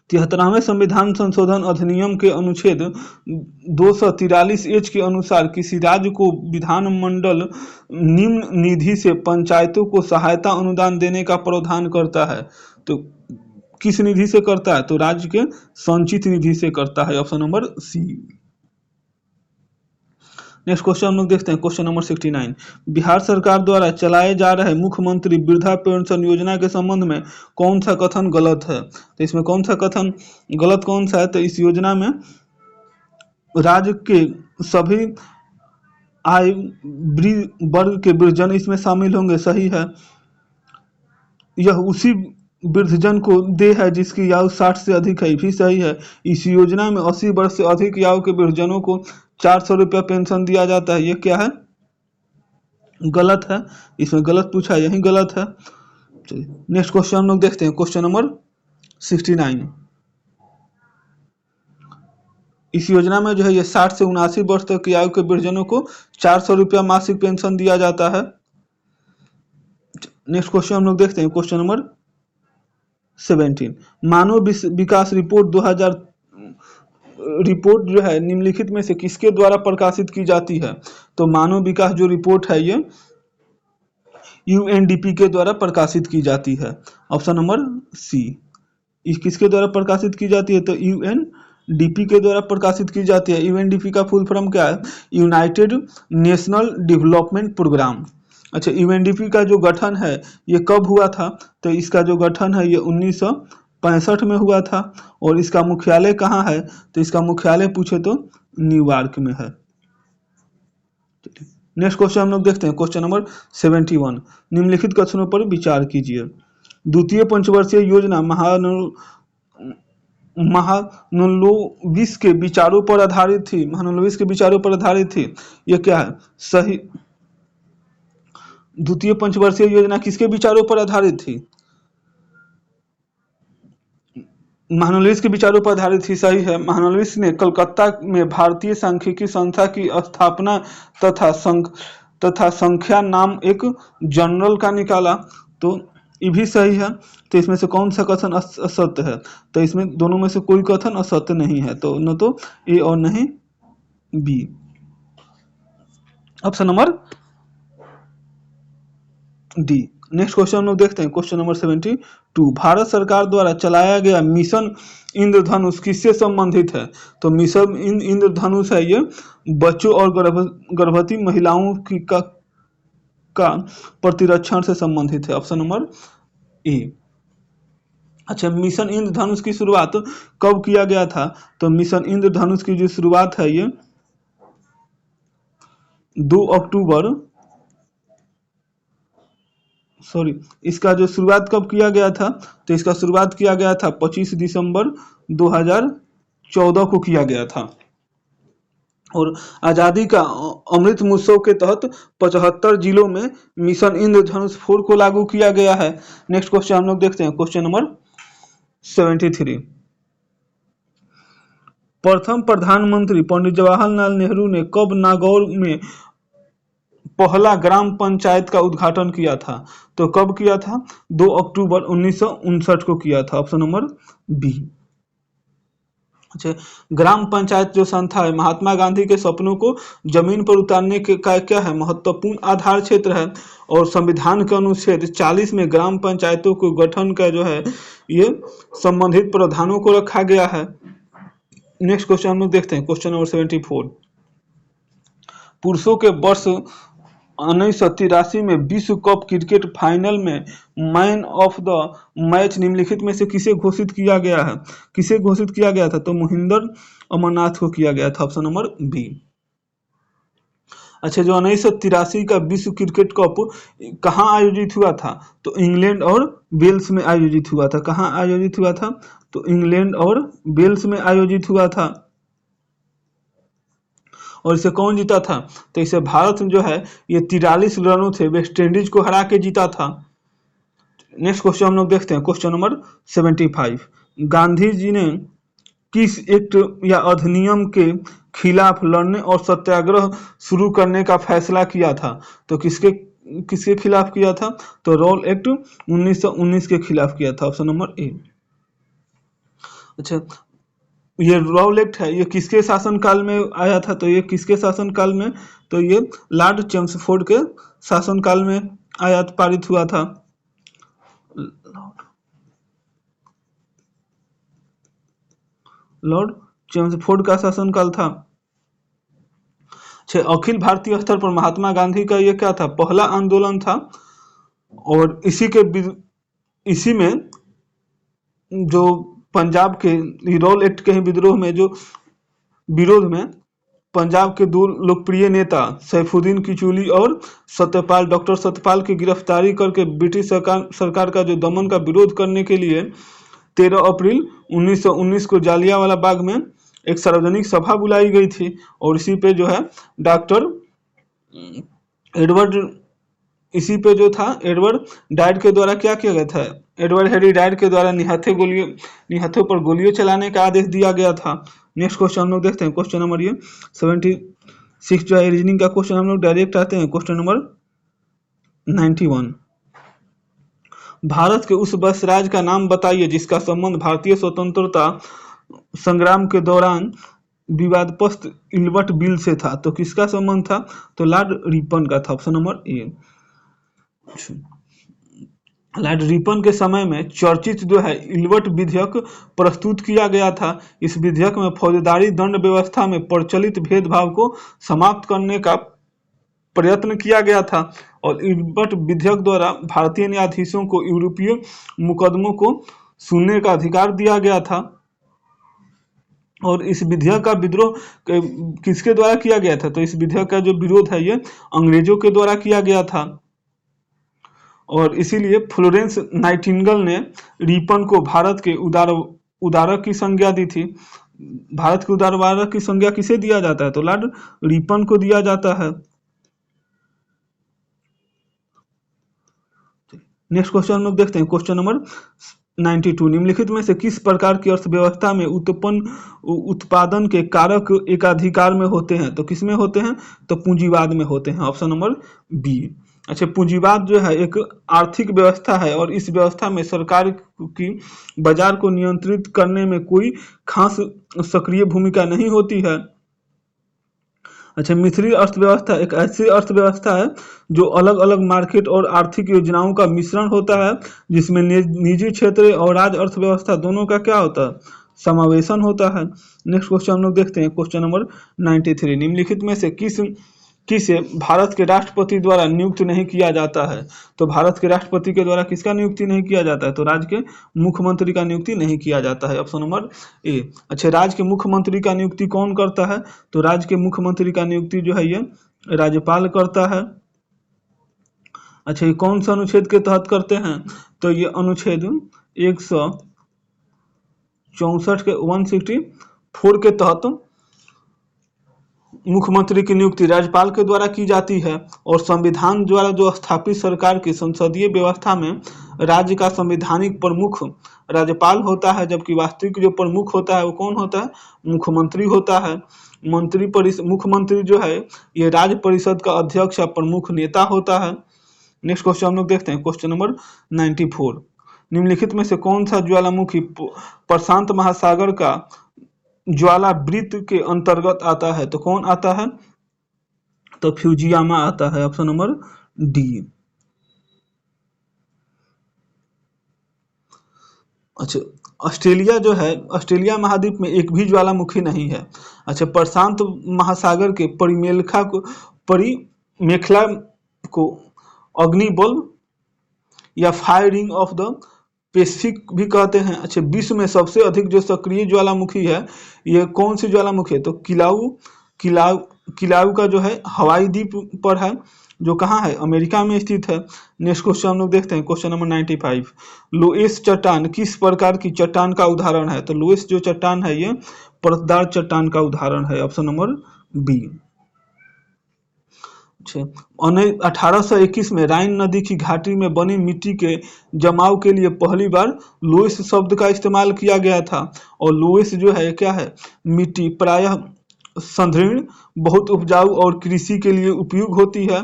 73वें संविधान संशोधन अधिनियम के अनुच्छेद 243H के अनुसार किसी राज्य को विधानमंडल निम्न निधि से पंचायतों को सहायता अनुदान देने का प्रावधान करता है। तो किस निधि से करता है? तो राज्य के संचित निधि से करता है। Option number C. Next question हम लोग देखते हैं, क्वेश्चन नंबर 69। बिहार सरकार द्वारा चलाए जा रहे मुख्यमंत्री वृद्धा पेंशन योजना के संबंध में कौन सा कथन गलत है? तो इसमें कौन सा कथन गलत कौन सा है? तो इस योजना में राज्य के सभी आय वर्ग के वृद्धजन इसमें शामिल होंगे, सही है। यह उसी वृद्धजन को दे है जिसकी आयु 60 से अधिक है, भी सही है। इस योजना में 80 वर्ष से अधिक आयु के वृद्धजनों को 400 रुपया पेंशन दिया जाता है। ये क्या है? गलत है। इसमें गलत पूछा, यही गलत है। चलिए नेक्स्ट क्वेश्चन हम लोग देखते हैं, क्वेश्चन नंबर 69। इस योजना में जो है ये 60 से 79 वर्ष तक की आयु के वृद्धजनों को 400 रुपया मासिक पेंशन दिया जाता है। नेक्स्ट क्वेश्चन हम लोग देखते हैं, क्वेश्चन नंबर 17। मानव विकास रिपोर्ट रिपोर्ट जो है निम्नलिखित में से किसके द्वारा प्रकाशित की जाती है? तो मानव विकास जो रिपोर्ट है ये यूएनडीपी के द्वारा प्रकाशित की जाती है। Option number C. किसके द्वारा प्रकाशित की जाती है? तो यूएनडीपी के द्वारा प्रकाशित की जाती है। यूएनडीपी का फुल फॉर्म क्या है? United National Development Programme. अच्छा, यूएनडीपी का जो गठन है ये कब हुआ था? तो इसका जो गठन है ये 1965 में हुआ था। और इसका मुख्यालय कहाँ है? तो इसका मुख्यालय पूछे तो न्यूयॉर्क में है। नेक्स्ट क्वेश्चन हम लोग देखते हैं, क्वेश्चन नंबर 71। निम्नलिखित कथनों पर विचार कीजिए। द्वितीय पंचवर्षीय योजना महालनोबिस के विचारों पर आधारित थी। महालनोबिस के विचारों पर आधारित थी। ये क्या है? सही। द्वितीय पंचवर्षीय योजना किसके विचारों पर आधारित थी? महालनोबिस के विचारों पर आधारित थी, सही है। महालनोबिस ने कलकत्ता में भारतीय सांख्यिकी संस्था की स्थापना तथा संख्या नाम एक जर्नल का निकाला। तो ये भी सही है। तो इसमें से कौन सा कथन असत्य है? तो इसमें दोनों में से कोई कथन असत्य नहीं है। तो न तो ए और नहीं B. Option number D. Next question हम लोग देखते हैं, क्वेश्चन नंबर 72। भारत सरकार द्वारा चलाया गया मिशन इंद्रधनुष किससे संबंधित है? तो मिशन इंद्रधनुष है ये बच्चों और गर्भवती महिलाओं का प्रतिरक्षण से संबंधित है। ऑप्शन नंबर ए। अच्छा, मिशन इंद्रधनुष की शुरुआत कब किया गया था? तो मिशन इंद्रधनुष की जो शुरुआत है ये 2 अक्टूबर इसका जो शुरुआत कब किया गया था? तो इसका शुरुआत किया गया था 25 दिसंबर 2014 को किया गया था। और आज़ादी का अमृत महोत्सव के तहत 75 जिलों में मिशन इंद्रधनुष 4 को लागू किया गया है। नेक्स्ट क्वेश्चन हम लोग देखते हैं, क्वेश्चन नंबर 73। प्रथम प्रधानमंत्री पंडित जवाहरलाल नेहरू ने कब नागौर में पहला ग्राम पंचायत का उद्घाटन किया था? तो कब किया था? 2 अक्टूबर 1959 को किया था। Option number B. अच्छा, ग्राम पंचायत जो संस्था है महात्मा गांधी के सपनों को जमीन पर उतारने के का क्या है? महत्वपूर्ण आधार क्षेत्र है। और संविधान के अनुच्छेद 40 में ग्राम पंचायतों को गठन का जो है ये संबंधित प्रावधानों को रखा गया है। नेक्स्ट क्वेश्चन हम लोग देखते हैं, क्वेश्चन नंबर 74। पुरुषों के वर्ष 1983 में विश्व कप क्रिकेट फाइनल में मैन ऑफ द मैच निम्नलिखित में से किसे घोषित किया गया है? किसे घोषित किया गया था? तो मोहिंदर अमरनाथ को किया गया था। Option number B. अच्छा, जो 1983 का विश्व क्रिकेट कप कहाँ आयोजित हुआ था? तो इंग्लैंड और वेल्स में आयोजित हुआ था। कहाँ आयोजित हुआ था? तो इंग्लैंड और वेल्स में आयोजित हुआ था। और इसे कौन जीता था? तो इसे भारत जो है ये 43 रनों से वेस्ट इंडीज को हरा के जीता था। नेक्स्ट क्वेश्चन हम लोग देखते हैं, क्वेश्चन नंबर 75। गांधी जी ने किस एक्ट या अधिनियम के खिलाफ लड़ने और सत्याग्रह शुरू करने का फैसला किया था? तो किसके खिलाफ किया था? तो रॉल एक्ट 1919 के खिलाफ किया था। ऑप्शन नंबर ए। अच्छा, ये रॉल एक्ट है ये किसके शासनकाल में आया था? तो ये किसके शासनकाल में? तो ये लॉर्ड चेम्सफोर्ड के शासनकाल में आया, पारित हुआ था। लॉर्ड चेम्सफोर्ड का शासनकाल था। अखिल भारतीय स्तर पर महात्मा गांधी का ये क्या था? पहला आंदोलन था। और इसी में जो पंजाब के रॉल एक्ट के विद्रोह में जो विरोध में पंजाब के दो लोकप्रिय नेता सैफुद्दीन किचलू और डॉक्टर सत्यपाल की गिरफ्तारी करके ब्रिटिश सरकार का जो दमन का विरोध करने के लिए 13 अप्रैल 1919 को जालियांवाला बाग में एक सार्वजनिक सभा बुलाई गई थी। और इसी पे जो है एडवर्ड डायड के द्वारा क्या किया गया था? एडवर्ड हैरी डायड के द्वारा निहत्थों पर गोलियों चलाने का आदेश दिया गया था। नेक्स्ट क्वेश्चन हम लोग देखते हैं, क्वेश्चन नंबर 76 जो है रीजनिंग का क्वेश्चन। हम लोग डायरेक्ट आते हैं, क्वेश्चन नंबर 91। भारत के उस बस राज्य का नाम बताइए जिसका संबंध भारतीय स्वतंत्रता संग्राम के दौरान विवादग्रस्त इल्बर्ट बिल से था। तो किसका संबंध था? तो लॉर्ड रिपन का था, ऑप्शन नंबर ए। लॉर्ड रिपन के समय में चर्चित जो है इल्बर्ट विधेयक प्रस्तुत किया गया था। इस विधेयक में फौजदारी दंड व्यवस्था में प्रचलित भेदभाव को समाप्त करने का प्रयत्न किया गया था और इल्बर्ट विधेयक द्वारा भारतीय न्यायाधीशों को यूरोपीय मुकदमों को सुनने का अधिकार दिया गया था। और इस विधेयक का विद्रोह किसके द्वारा किया गया था? तो इस विधेयक का जो विरोध है ये अंग्रेजों के द्वारा किया गया था और इसीलिए फ्लोरेंस नाइटिंगेल ने रिपन को भारत के उदारक की संज्ञा दी थी। भारत के उदारवादक की संज्ञा किसे दिया जाता है? तो लॉर्ड रिपन को दिया जाता है। नेक्स्ट क्वेश्चन हम लोग देखते हैं, क्वेश्चन नंबर 92। निम्नलिखित में से किस प्रकार की अर्थव्यवस्था में उत्पादन के कारक एकाधिकार में होते हैं? तो किस में होते हैं? तो पूंजीवाद में होते हैं, ऑप्शन नंबर बी। अच्छा, पूंजीवाद जो है एक आर्थिक व्यवस्था है और इस व्यवस्था में सरकार की बाजार को नियंत्रित करने में कोई खास सक्रिय भूमिका नहीं होती है। अच्छा, मिश्रित अर्थव्यवस्था एक ऐसी अर्थव्यवस्था है जो अलग अलग मार्केट और आर्थिक योजनाओं का मिश्रण होता है, जिसमें निजी क्षेत्र और राज्य अर्थव्यवस्था दोनों का क्या होता है? समावेशन होता है। नेक्स्ट क्वेश्चन हम लोग देखते हैं, क्वेश्चन नंबर 93। निम्नलिखित में से किसे भारत के राष्ट्रपति द्वारा नियुक्त नहीं किया जाता है? तो भारत के राष्ट्रपति के द्वारा किसका नियुक्ति नहीं किया जाता है? तो राज्य के मुख्यमंत्री का नियुक्ति नहीं किया जाता है, ऑप्शन नंबर ए। अच्छा, राज्य के मुख्यमंत्री का नियुक्ति कौन करता है? तो राज्य के मुख्यमंत्री का नियुक्ति जो है ये राज्यपाल करता है। अच्छा, ये कौन सा अनुच्छेद के तहत करते हैं? तो ये अनुच्छेद 164 के 164 के तहत मुख्यमंत्री की नियुक्ति राज्यपाल के द्वारा की जाती है और संविधान द्वारा जो स्थापित सरकार की संसदीय व्यवस्था में राज्य का संवैधानिक प्रमुख राज्यपाल होता है, जबकि वास्तविक जो प्रमुख होता है वो कौन होता है? मुख्यमंत्री होता है। मुख्यमंत्री जो है ये राज्य परिषद का अध्यक्ष या प्रमुख नेता होता है। नेक्स्ट क्वेश्चन हम लोग देखते हैं, क्वेश्चन नंबर 94। निम्नलिखित में से कौन सा ज्वालामुखी प्रशांत महासागर का ज्वालावृत्त के अंतर्गत आता है? तो कौन आता है? तो फ्यूजियामा आता है, ऑप्शन नंबर डी। अच्छा, ऑस्ट्रेलिया जो है ऑस्ट्रेलिया महाद्वीप में एक भी ज्वालामुखी नहीं है। अच्छा, प्रशांत महासागर के परिमेखला को अग्निबल या फायरिंग ऑफ द पैसिफिक भी कहते हैं। अच्छा, विश्व में सबसे अधिक जो सक्रिय ज्वालामुखी है ये कौन सी ज्वालामुखी है? तो किलाउ का जो है हवाई द्वीप पर है, जो कहाँ है? अमेरिका में स्थित है। नेक्स्ट क्वेश्चन हम लोग देखते हैं, क्वेश्चन नंबर 95। लोएस चट्टान किस प्रकार की चट्टान का उदाहरण है? तो लोएस जो चट्टान है ये परतदार चट्टान का उदाहरण है, ऑप्शन नंबर बी। 1821 में राइन नदी की घाटी में बनी मिट्टी के जमाव के लिए पहली बार लोएस शब्द का इस्तेमाल किया गया था और लोएस जो है क्या है? मिट्टी प्रायः संकीर्ण, बहुत उपजाऊ और कृषि के लिए उपयोग होती है।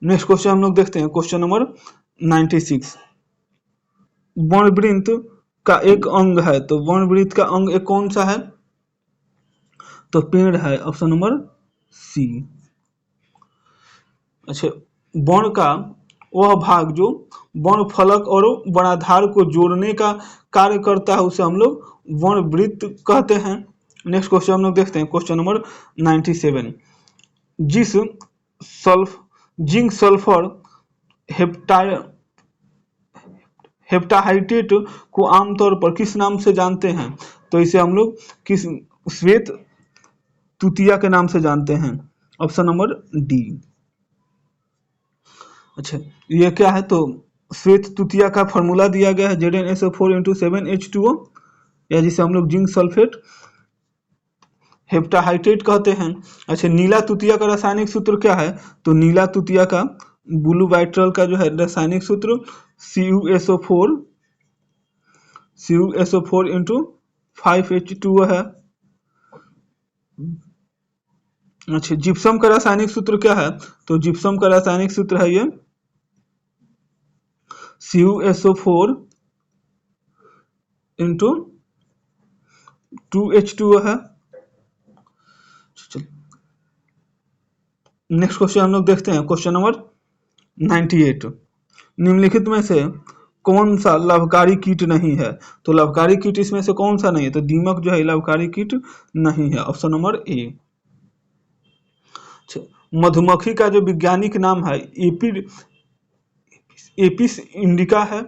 नेक्स्ट क्वेश्चन हम लोग देखते हैं, क्वेश्चन नंबर 96। वर्णवृत्त का एक अंग है, तो वर्णवृत्त का अंग एक कौन सा है? तो पेड़ है, ऑप्शन नंबर सी। अच्छा, वर्ण का वह भाग जो वर्ण फलक और वर्णाधार को जोड़ने का कार्य करता है उसे हम लोग वर्णवृत्त कहते हैं। नेक्स्ट क्वेश्चन हम लोग देखते हैं, क्वेश्चन नंबर 97। जिस जिंक सल्फर हेप्टाहाइड्रेट को आमतौर पर किस नाम से जानते हैं? तो इसे हम लोग किस श्वेत तुतिया के नाम से जानते हैं, ऑप्शन नंबर डी। अच्छा, ये क्या है? तो श्वेत तुतिया का फॉर्मूला दिया गया है ZnSO4 × 7H2O, या जिसे हम लोग जिंक सल्फेट हेप्टाहाइड्रेट कहते हैं। अच्छा, नीला तुतिया का रासायनिक सूत्र क्या है? तो नीला तुतिया का ब्लू वाइट्रल का जो है रासायनिक सूत्र CuSO4 × 5H2O है। अच्छा, जिप्सम का रासायनिक सूत्र क्या है? तो जिप्सम का रासायनिक सूत्र है ये CuSO4 × 2H2O है। नेक्स्ट क्वेश्चन हम लोग देखते हैं, क्वेश्चन नंबर 98। निम्नलिखित में से कौन सा लाभकारी कीट नहीं है? तो लाभकारी कीट इसमें से कौन सा नहीं है? तो दीमक जो है लाभकारी कीट नहीं है, ऑप्शन नंबर ए। मधुमक्खी का जो वैज्ञानिक नाम है एपिस इंडिका है।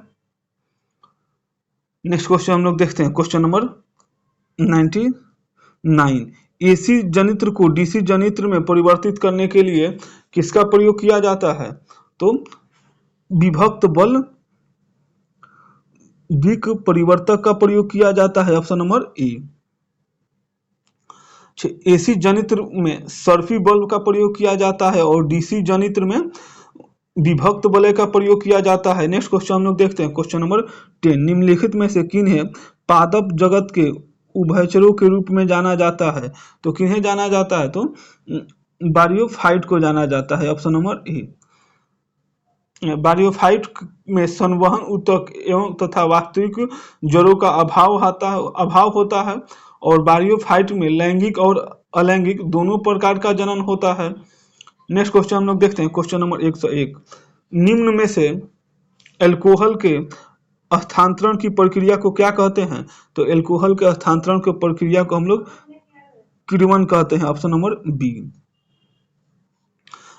नेक्स्ट क्वेश्चन हम लोग देखते हैं, क्वेश्चन नंबर 99। एसी जनित्र को डीसी जनित्र में परिवर्तित करने के लिए किसका प्रयोग किया जाता है? तो विभक्त बल विक परिवर्तक का प्रयोग किया जाता है, ऑप्शन नंबर ए। एसी जनित्र में सर्फी बल्ब का प्रयोग किया जाता है और डीसी जनित्र में विभक्त वलय का प्रयोग किया जाता है। नेक्स्ट क्वेश्चन हम लोग देखते हैं, क्वेश्चन नंबर 10। निम्नलिखित में से किन्हें पादप जगत के उभयचरों के रूप में जाना जाता है? तो किन्हें जाना जाता है? तो बारियोफाइट को जाना जाता है, ऑप्शन नंबर ए। बारियोफाइट में संवहन ऊतक एवं तथा वास्तविक जड़ों का अभाव होता है और बारियोफाइट में लैंगिक और अलैंगिक दोनों प्रकार का जनन होता है। नेक्स्ट क्वेश्चन हम लोग देखते हैं, क्वेश्चन नंबर 101। निम्न में से एल्कोहल के हस्तांतरण की प्रक्रिया को क्या कहते हैं? तो एल्कोहल के हस्तांतरण की प्रक्रिया को हम लोग किण्वन कहते हैं, ऑप्शन नंबर बी।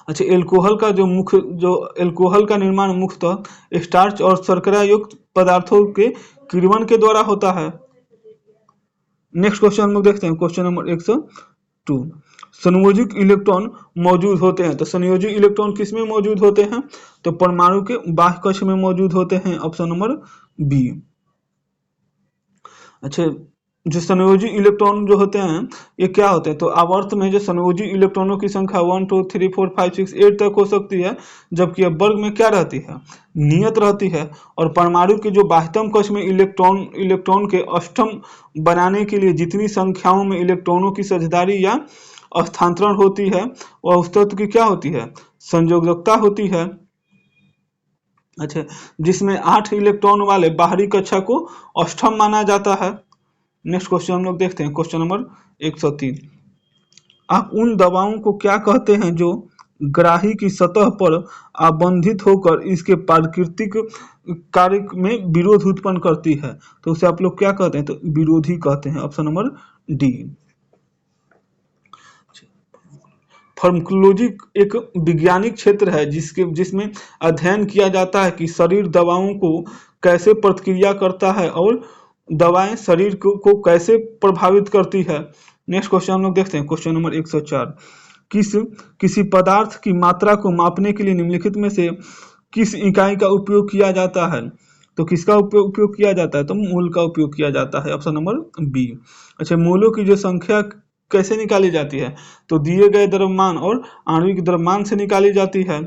अच्छा, एल्कोहल का निर्माण मुख्यतः स्टार्च और शर्करा युक्त पदार्थों के किण्वन के द्वारा होता है। नेक्स्ट क्वेश्चन हम लोग देखते हैं, क्वेश्चन नंबर 102। संयोजित इलेक्ट्रॉन मौजूद होते हैं। तो संयोजित इलेक्ट्रॉन किस में मौजूद होते हैं? तो परमाणु के बाह्य कक्ष में मौजूद होते हैं, ऑप्शन नंबर बी। अच्छा, जो संयोजी इलेक्ट्रॉन जो होते हैं ये क्या होते हैं? तो आवर्त में जो संयोजी इलेक्ट्रॉनों की संख्या 1 2 3 4 5 6 8 तक हो सकती है, जबकि अब वर्ग में क्या रहती है? नियत रहती है। और परमाणु के जो बाह्यतम कक्ष में इलेक्ट्रॉन के अष्टम बनाने के लिए जितनी संख्याओं में इलेक्ट्रॉनों की साझेदारी या स्थानांतरण होती है वह उस तत्व की क्या होती है? संयोजकता होती है। अच्छा, जिसमें 8 इलेक्ट्रॉन वाले बाहरी कक्षा को अष्टम माना जाता है। नेक्स्ट क्वेश्चन हम लोग देखते हैं, क्वेश्चन नंबर 103। आप उन दवाओं को क्या कहते हैं जो ग्राही की सतह पर आबंधित होकर इसके प्राकृतिक कार्य में विरोध उत्पन्न करती है? तो उसे आप लोग क्या कहते हैं? तो विरोधी कहते हैं, ऑप्शन नंबर डी। फार्माकोलॉजी एक वैज्ञानिक क्षेत्र है जिसमें अध्ययन किया जाता है कि शरीर दवाओं को कैसे प्रतिक्रिया करता है और दवाएं शरीर को कैसे प्रभावित करती है। नेक्स्ट क्वेश्चन हम लोग देखते हैं, क्वेश्चन नंबर 104। किसी पदार्थ की मात्रा को मापने के लिए निम्नलिखित में से किस इकाई का उपयोग किया जाता है? तो किसका उपयोग किया जाता है? तो मूल का उपयोग किया जाता है, ऑप्शन नंबर बी। अच्छा, मूलों की जो संख्या कैसे निकाली जाती है? तो दिए गए द्रव्यमान और आणविक द्रव्यमान से निकाली जाती है।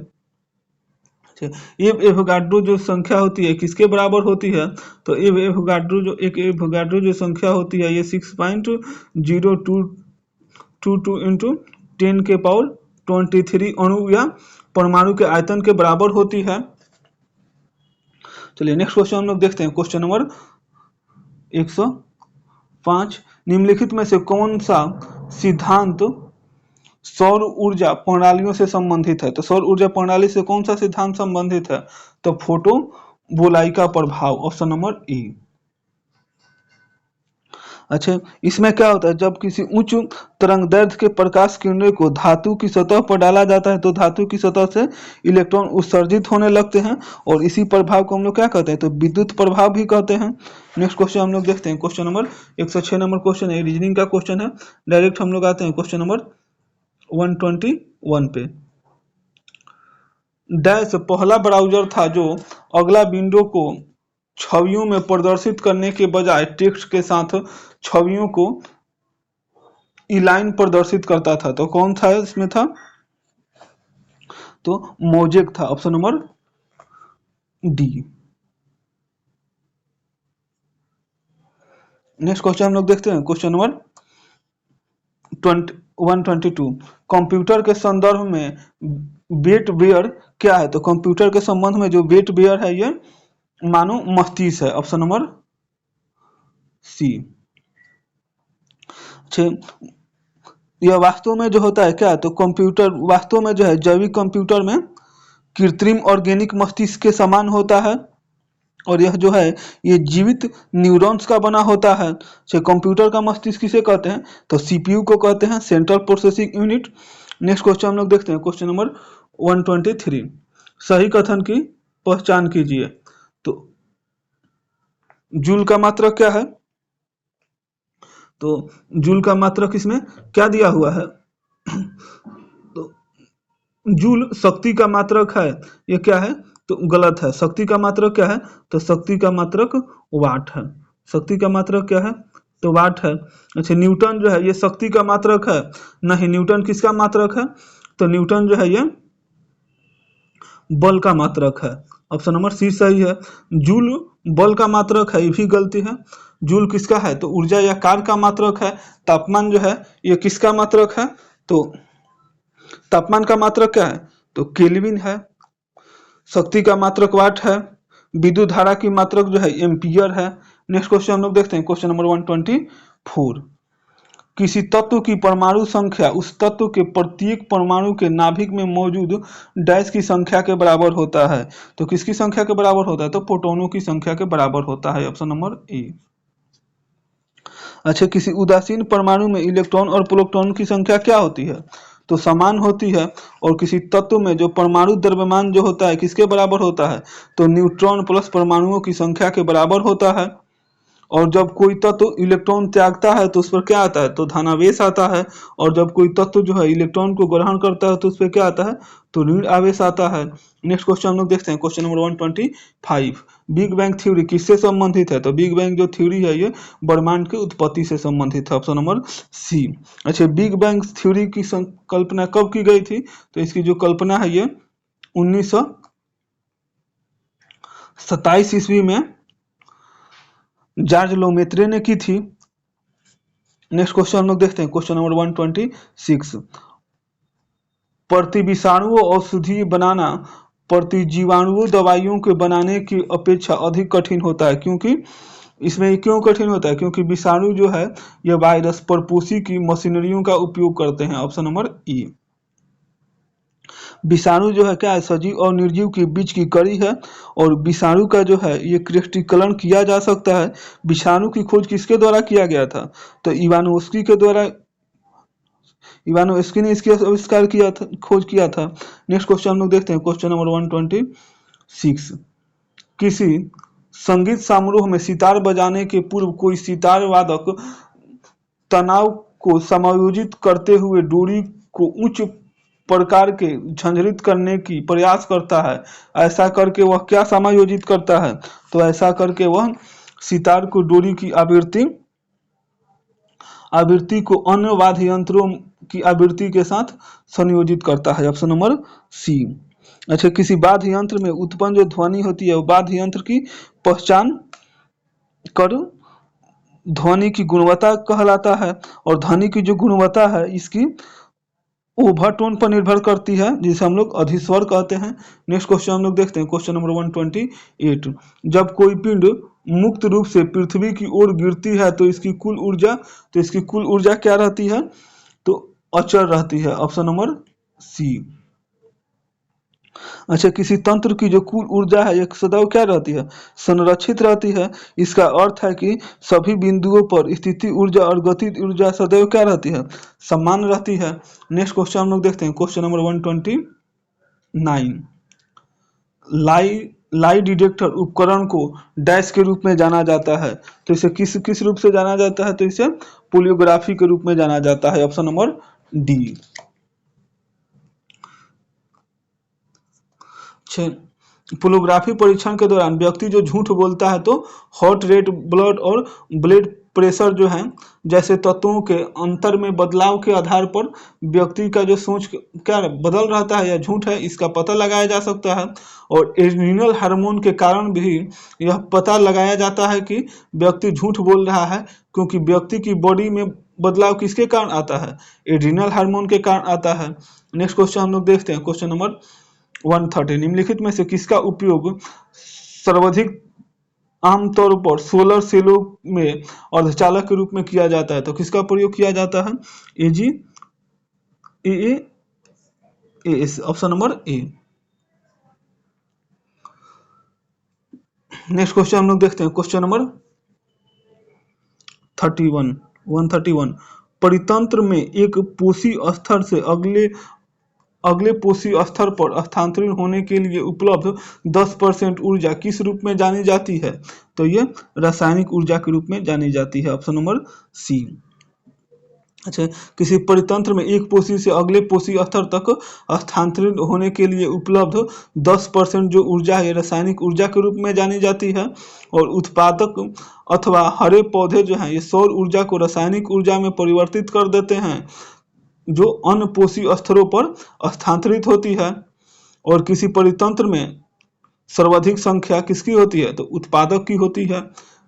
एवोगाड्रो जो संख्या होती है किसके बराबर होती है? तो एवोगाड्रो जो संख्या होती है ये 6.0222 इंटू 10 के पावर 23 अणु या परमाणु के आयतन के बराबर होती है। चलिए नेक्स्ट क्वेश्चन हम लोग देखते हैं, क्वेश्चन नंबर 105। निम्नलिखित में से कौन सा सिद्धांत सौर ऊर्जा प्रणालियों से संबंधित है? तो सौर ऊर्जा प्रणाली से कौन सा सिद्धांत संबंधित है? तो फोटो वोल्टाइक प्रभाव, ऑप्शन नंबर ए। अच्छा, इसमें क्या होता है? जब किसी उच्च तरंगदैर्घ्य के प्रकाश किरणों को धातु की सतह पर डाला जाता है तो धातु की सतह से इलेक्ट्रॉन उत्सर्जित होने लगते हैं और इसी प्रभाव को हम लोग क्या कहते हैं? तो विद्युत प्रभाव भी कहते हैं। नेक्स्ट क्वेश्चन हम लोग देखते हैं, क्वेश्चन नंबर 106 नंबर क्वेश्चन है, रीजनिंग का क्वेश्चन है। डायरेक्ट हम लोग आते हैं क्वेश्चन नंबर 121 पे। डैश पहला ब्राउज़र था जो अगला विंडो को छवियों में प्रदर्शित करने के बजाय टेक्स्ट के साथ छवियों को इलाइन प्रदर्शित करता था। तो कौन था इसमें था? तो मोजेक था, option number D. Next question हम लोग देखते हैं, क्वेश्चन नंबर 122। कंप्यूटर के संदर्भ में वेट बेयर क्या है? तो कंप्यूटर के संबंध में जो वेट बेयर है ये मानव मस्तिष्क है, ऑप्शन नंबर सी। छे यह वास्तव में जो होता है क्या, तो कंप्यूटर वास्तव में जो है जैविक कंप्यूटर में कृत्रिम ऑर्गेनिक मस्तिष्क के समान होता है, और यह जो है ये जीवित न्यूरॉन्स का बना होता है। से कंप्यूटर का मस्तिष्क किसे कहते हैं, तो सीपीयू को कहते हैं, central processing unit. Next question हम लोग देखते हैं, क्वेश्चन नंबर 123। सही कथन की पहचान कीजिए। तो जूल का मात्रक क्या है, तो जूल का मात्रक इसमें क्या दिया हुआ है, तो जूल शक्ति का मात्रक है, ये क्या है, तो गलत है। शक्ति का मात्रक क्या है, तो शक्ति का मात्रक वाट है। शक्ति का मात्रक क्या है, तो वाट है। अच्छा, न्यूटन जो है ये शक्ति का मात्रक है, नहीं, न्यूटन किसका मात्रक है, तो न्यूटन जो है ये बल का मात्रक है। ऑप्शन नंबर सी सही है। जूल बल का मात्रक है, ये भी गलती है। जूल किसका है, तो ऊर्जा या कार्य का मात्रक है। तापमान जो है ये किसका मात्रक है, तो तापमान का मात्रक क्या है, तो केल्विन है। शक्ति का मात्रक वाट है। विद्युत धारा की मात्रक जो है एम्पियर है। नेक्स्ट क्वेश्चन हम लोग देखते हैं, क्वेश्चन नंबर 124। किसी तत्व की परमाणु संख्या उस तत्व के प्रत्येक परमाणु के नाभिक में मौजूद डैश की संख्या के बराबर होता है। तो किसकी संख्या के बराबर होता है, तो प्रोटॉनों की संख्या के बराबर होता है। ऑप्शन नंबर ए। अच्छा, किसी उदासीन परमाणु में इलेक्ट्रॉन और प्रोटॉन की संख्या क्या होती है, तो समान होती है। और किसी तत्व में जो परमाणु द्रव्यमान जो होता है किसके बराबर होता है, तो न्यूट्रॉन प्लस परमाणुओं की संख्या के बराबर होता है। और जब कोई तत्व इलेक्ट्रॉन त्यागता है तो उस पर क्या आता है, तो धनावेश आता है। और जब कोई तत्व जो है इलेक्ट्रॉन को ग्रहण करता है तो उस पर क्या आता है, तो ऋण आवेश आता है। नेक्स्ट क्वेश्चन हम लोग देखते हैं, question number 125। Big bang theory किससे संबंधित है, तो बिग बैंग जो थ्योरी है ये ब्रह्मांड की उत्पत्ति से संबंधित है। Option number C. अच्छा, बिग बैंग थ्योरी की कल्पना कब की गई थी, तो इसकी जो कल्पना है ये 1927 ईस्वी में जॉर्ज लोमेत्रे ने की थी। नेक्स्ट क्वेश्चन हम लोग देखते हैं, क्वेश्चन नंबर 126। प्रतिविषाणुओं औषधि बनाना प्रतिजीवाणुओं दवाइयों के बनाने की अपेक्षा अधिक कठिन होता है, क्योंकि इसमें क्यों कठिन होता है, क्योंकि विषाणु जो है यह वायरस परपोषी की मशीनरियों का उपयोग करते हैं। ऑप्शन नंबर ई। विषाणु जो है क्या है, सजीव और निर्जीव के बीच की कड़ी है। और विषाणु का जो है ये क्रिस्टलीकरण किया जा सकता है। विषाणु की खोज किसके द्वारा किया गया था, तो इवानोव्स्की के द्वारा, इवानोव्स्की ने इसकी आविष्कार किया था, खोज किया था। नेक्स्ट क्वेश्चन हम लोग देखते हैं, क्वेश्चन नंबर 126। किसी संगीत समारोह में सितार बजाने के पूर्व कोई सितार वादक तनाव को समायोजित करते हुए डोरी को उच्च प्रकार के झंझरित करने की प्रयास करता है। ऐसा करके वह क्या समायोजित करता है, तो ऐसा करके वह सितार को डोरी की आवृत्ति को अन्य वाद्य यंत्रों की आवृत्ति के साथ संयोजित करता है। Option number C. अच्छा, किसी वाद्य यंत्र में उत्पन्न जो ध्वनि होती है वो वाद्य यंत्र की पहचान कर ध्वनि की गुणवत्ता कहलाता है। और ध्वनि की जो गुणवत्ता है इसकी ओवरटोन पर निर्भर करती है, जिसे हम लोग अधिस्वर कहते हैं। नेक्स्ट क्वेश्चन हम लोग देखते हैं, क्वेश्चन नंबर 128। जब कोई पिंड मुक्त रूप से पृथ्वी की ओर गिरती है तो इसकी कुल ऊर्जा क्या रहती है, तो अचर रहती है। Option number C. अच्छा, किसी तंत्र की जो कुल ऊर्जा है एक सदैव क्या रहती है, संरक्षित रहती है। इसका अर्थ है कि सभी बिंदुओं पर स्थिति ऊर्जा और गतिज ऊर्जा सदैव क्या रहती है, समान रहती है। नेक्स्ट क्वेश्चन हम लोग देखते हैं, क्वेश्चन नंबर 129। लाई डिटेक्टर उपकरण को डैश के रूप में जाना जाता है, तो इसे किस रूप से जाना जाता है, तो इसे पोलियोग्राफी के रूप में जाना जाता है। Option number D. पोलियोग्राफी परीक्षण के दौरान व्यक्ति जो झूठ बोलता है तो हार्ट रेट, ब्लड और ब्लड प्रेशर जो है जैसे तत्वों के अंतर में बदलाव के आधार पर व्यक्ति का जो सोच क्या बदल रहता है या झूठ है इसका पता लगाया जा सकता है। और एड्रिनल हार्मोन के कारण भी यह पता लगाया जाता है कि व्यक्ति झूठ बोल रहा है, क्योंकि व्यक्ति की बॉडी में बदलाव किसके कारण आता है, एड्रिनल हार्मोन के कारण आता है। नेक्स्ट क्वेश्चन हम लोग देखते हैं, क्वेश्चन नंबर 130। निम्नलिखित में से किसका उपयोग सर्वाधिक आमतौर पर सोलर सेलों में अर्धचालक के रूप में किया जाता है। तो किसका प्रयोग किया जाता है? AG, A, S, option number A. Next question हम लोग देखते हैं, क्वेश्चन नंबर 131। परितंत्र में एक पोषी स्तर से अगले पोषी स्तर पर स्थानांतरित होने के लिए उपलब्ध 10% ऊर्जा किस रूप में जानी जाती है? तो ये रासायनिक ऊर्जा के रूप में जानी जाती है, ऑप्शन नंबर सी। अच्छा, किसी परितंत्र में एक पोषी से अगले पोषी स्तर तक स्थानांतरित होने के लिए उपलब्ध 10% जो ऊर्जा है रासायनिक ऊर्जा के रूप में जानी जाती है। और उत्पादक अथवा हरे पौधे जो हैं ये सौर ऊर्जा को रासायनिक ऊर्जा में परिवर्तित कर देते हैं जो अन्य पोषी स्तरों पर स्थानांतरित होती है। और किसी परितंत्र में सर्वाधिक संख्या किसकी होती है? तो उत्पादक की होती है।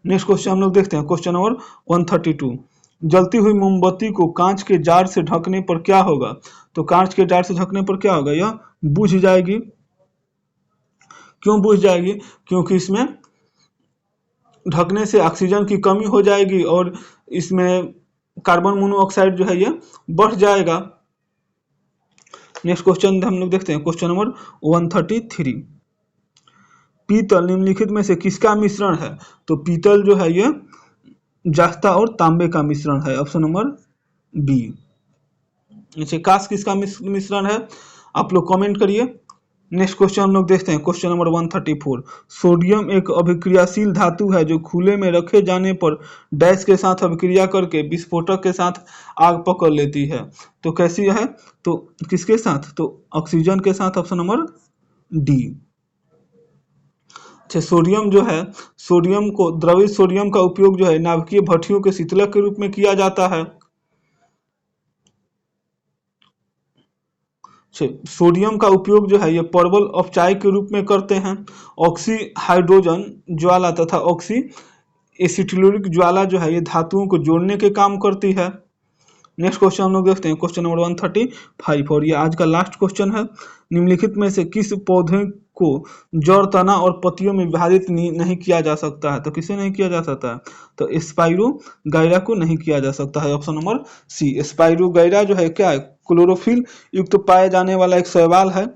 नेक्स्ट क्वेश्चन हम लोग देखते हैं, क्वेश्चन नंबर 132। जलती हुई मोमबत्ती को कांच के जार से ढकने पर क्या होगा? तो कांच के जार से ढकने पर क्या होगा? यह बुझ जाएगी। क्यों बुझ जाएगी? क्योंकि इसमें ढकने से ऑक्सीजन की कमी हो जाएगी और इसमें कार्बन मोनोऑक्साइड जो है ये बढ़ जाएगा। नेक्स्ट क्वेश्चन हम लोग देखते हैं, क्वेश्चन नंबर 133। पीतल निम्नलिखित में से किसका मिश्रण है? तो पीतल जो है ये जास्ता और तांबे का मिश्रण है, ऑप्शन नंबर बी। अच्छा, कांच किसका मिश्रण है? आप लोग कमेंट करिए। नेक्स्ट क्वेश्चन हम लोग देखते हैं, क्वेश्चन नंबर 134। सोडियम एक अभिक्रियाशील धातु है जो खुले में रखे जाने पर डैश के साथ अभिक्रिया करके विस्फोटक के साथ आग पकड़ लेती है। तो कैसी है? तो किसके साथ? तो ऑक्सीजन के साथ, ऑप्शन नंबर डी। अच्छा, सोडियम जो है, सोडियम को द्रवित सोडियम का उपयोग जो है नाभिकीय भट्टियों के शीतलक के रूप में किया जाता है। सोडियम का उपयोग जो है ये परवल अपचाय के रूप में करते हैं। ऑक्सी हाइड्रोजन ज्वाला तथा ऑक्सी एसिटिलिक ज्वाला जो है ये धातुओं को जोड़ने के काम करती है। नेक्स्ट क्वेश्चन हम लोग देखते हैं, क्वेश्चन नंबर 135 और ये आज का लास्ट क्वेश्चन है। निम्नलिखित में से किस पौधे को जड़, तना और पत्तियों में विभाजित नहीं किया जा सकता है? तो किसे नहीं किया जा सकता है? तो स्पाइरो गायरा को नहीं किया जा सकता है, ऑप्शन नंबर सी। स्पाइरो गायरा जो है क्या है? क्लोरोफिल युक्त पाए जाने वाला एक शैवाल है।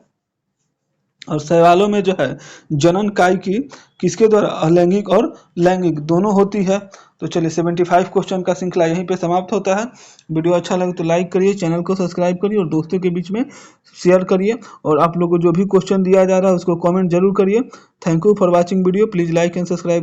और शैवालों में जो है जनन काय की किसके द्वारा? अलैंगिक और लैंगिक दोनों होती है। तो चलिए 75 क्वेश्चन का श्रृंखला यहीं पे समाप्त होता है। वीडियो अच्छा लगे तो लाइक करिए, चैनल को सब्सक्राइब करिए और दोस्तों के बीच में शेयर करिए। और आप लोगों को जो भी क्वेश्चन दिया जा रहा है उसको कमेंट जरूर करिए। Thank you for watching video, please like and subscribe.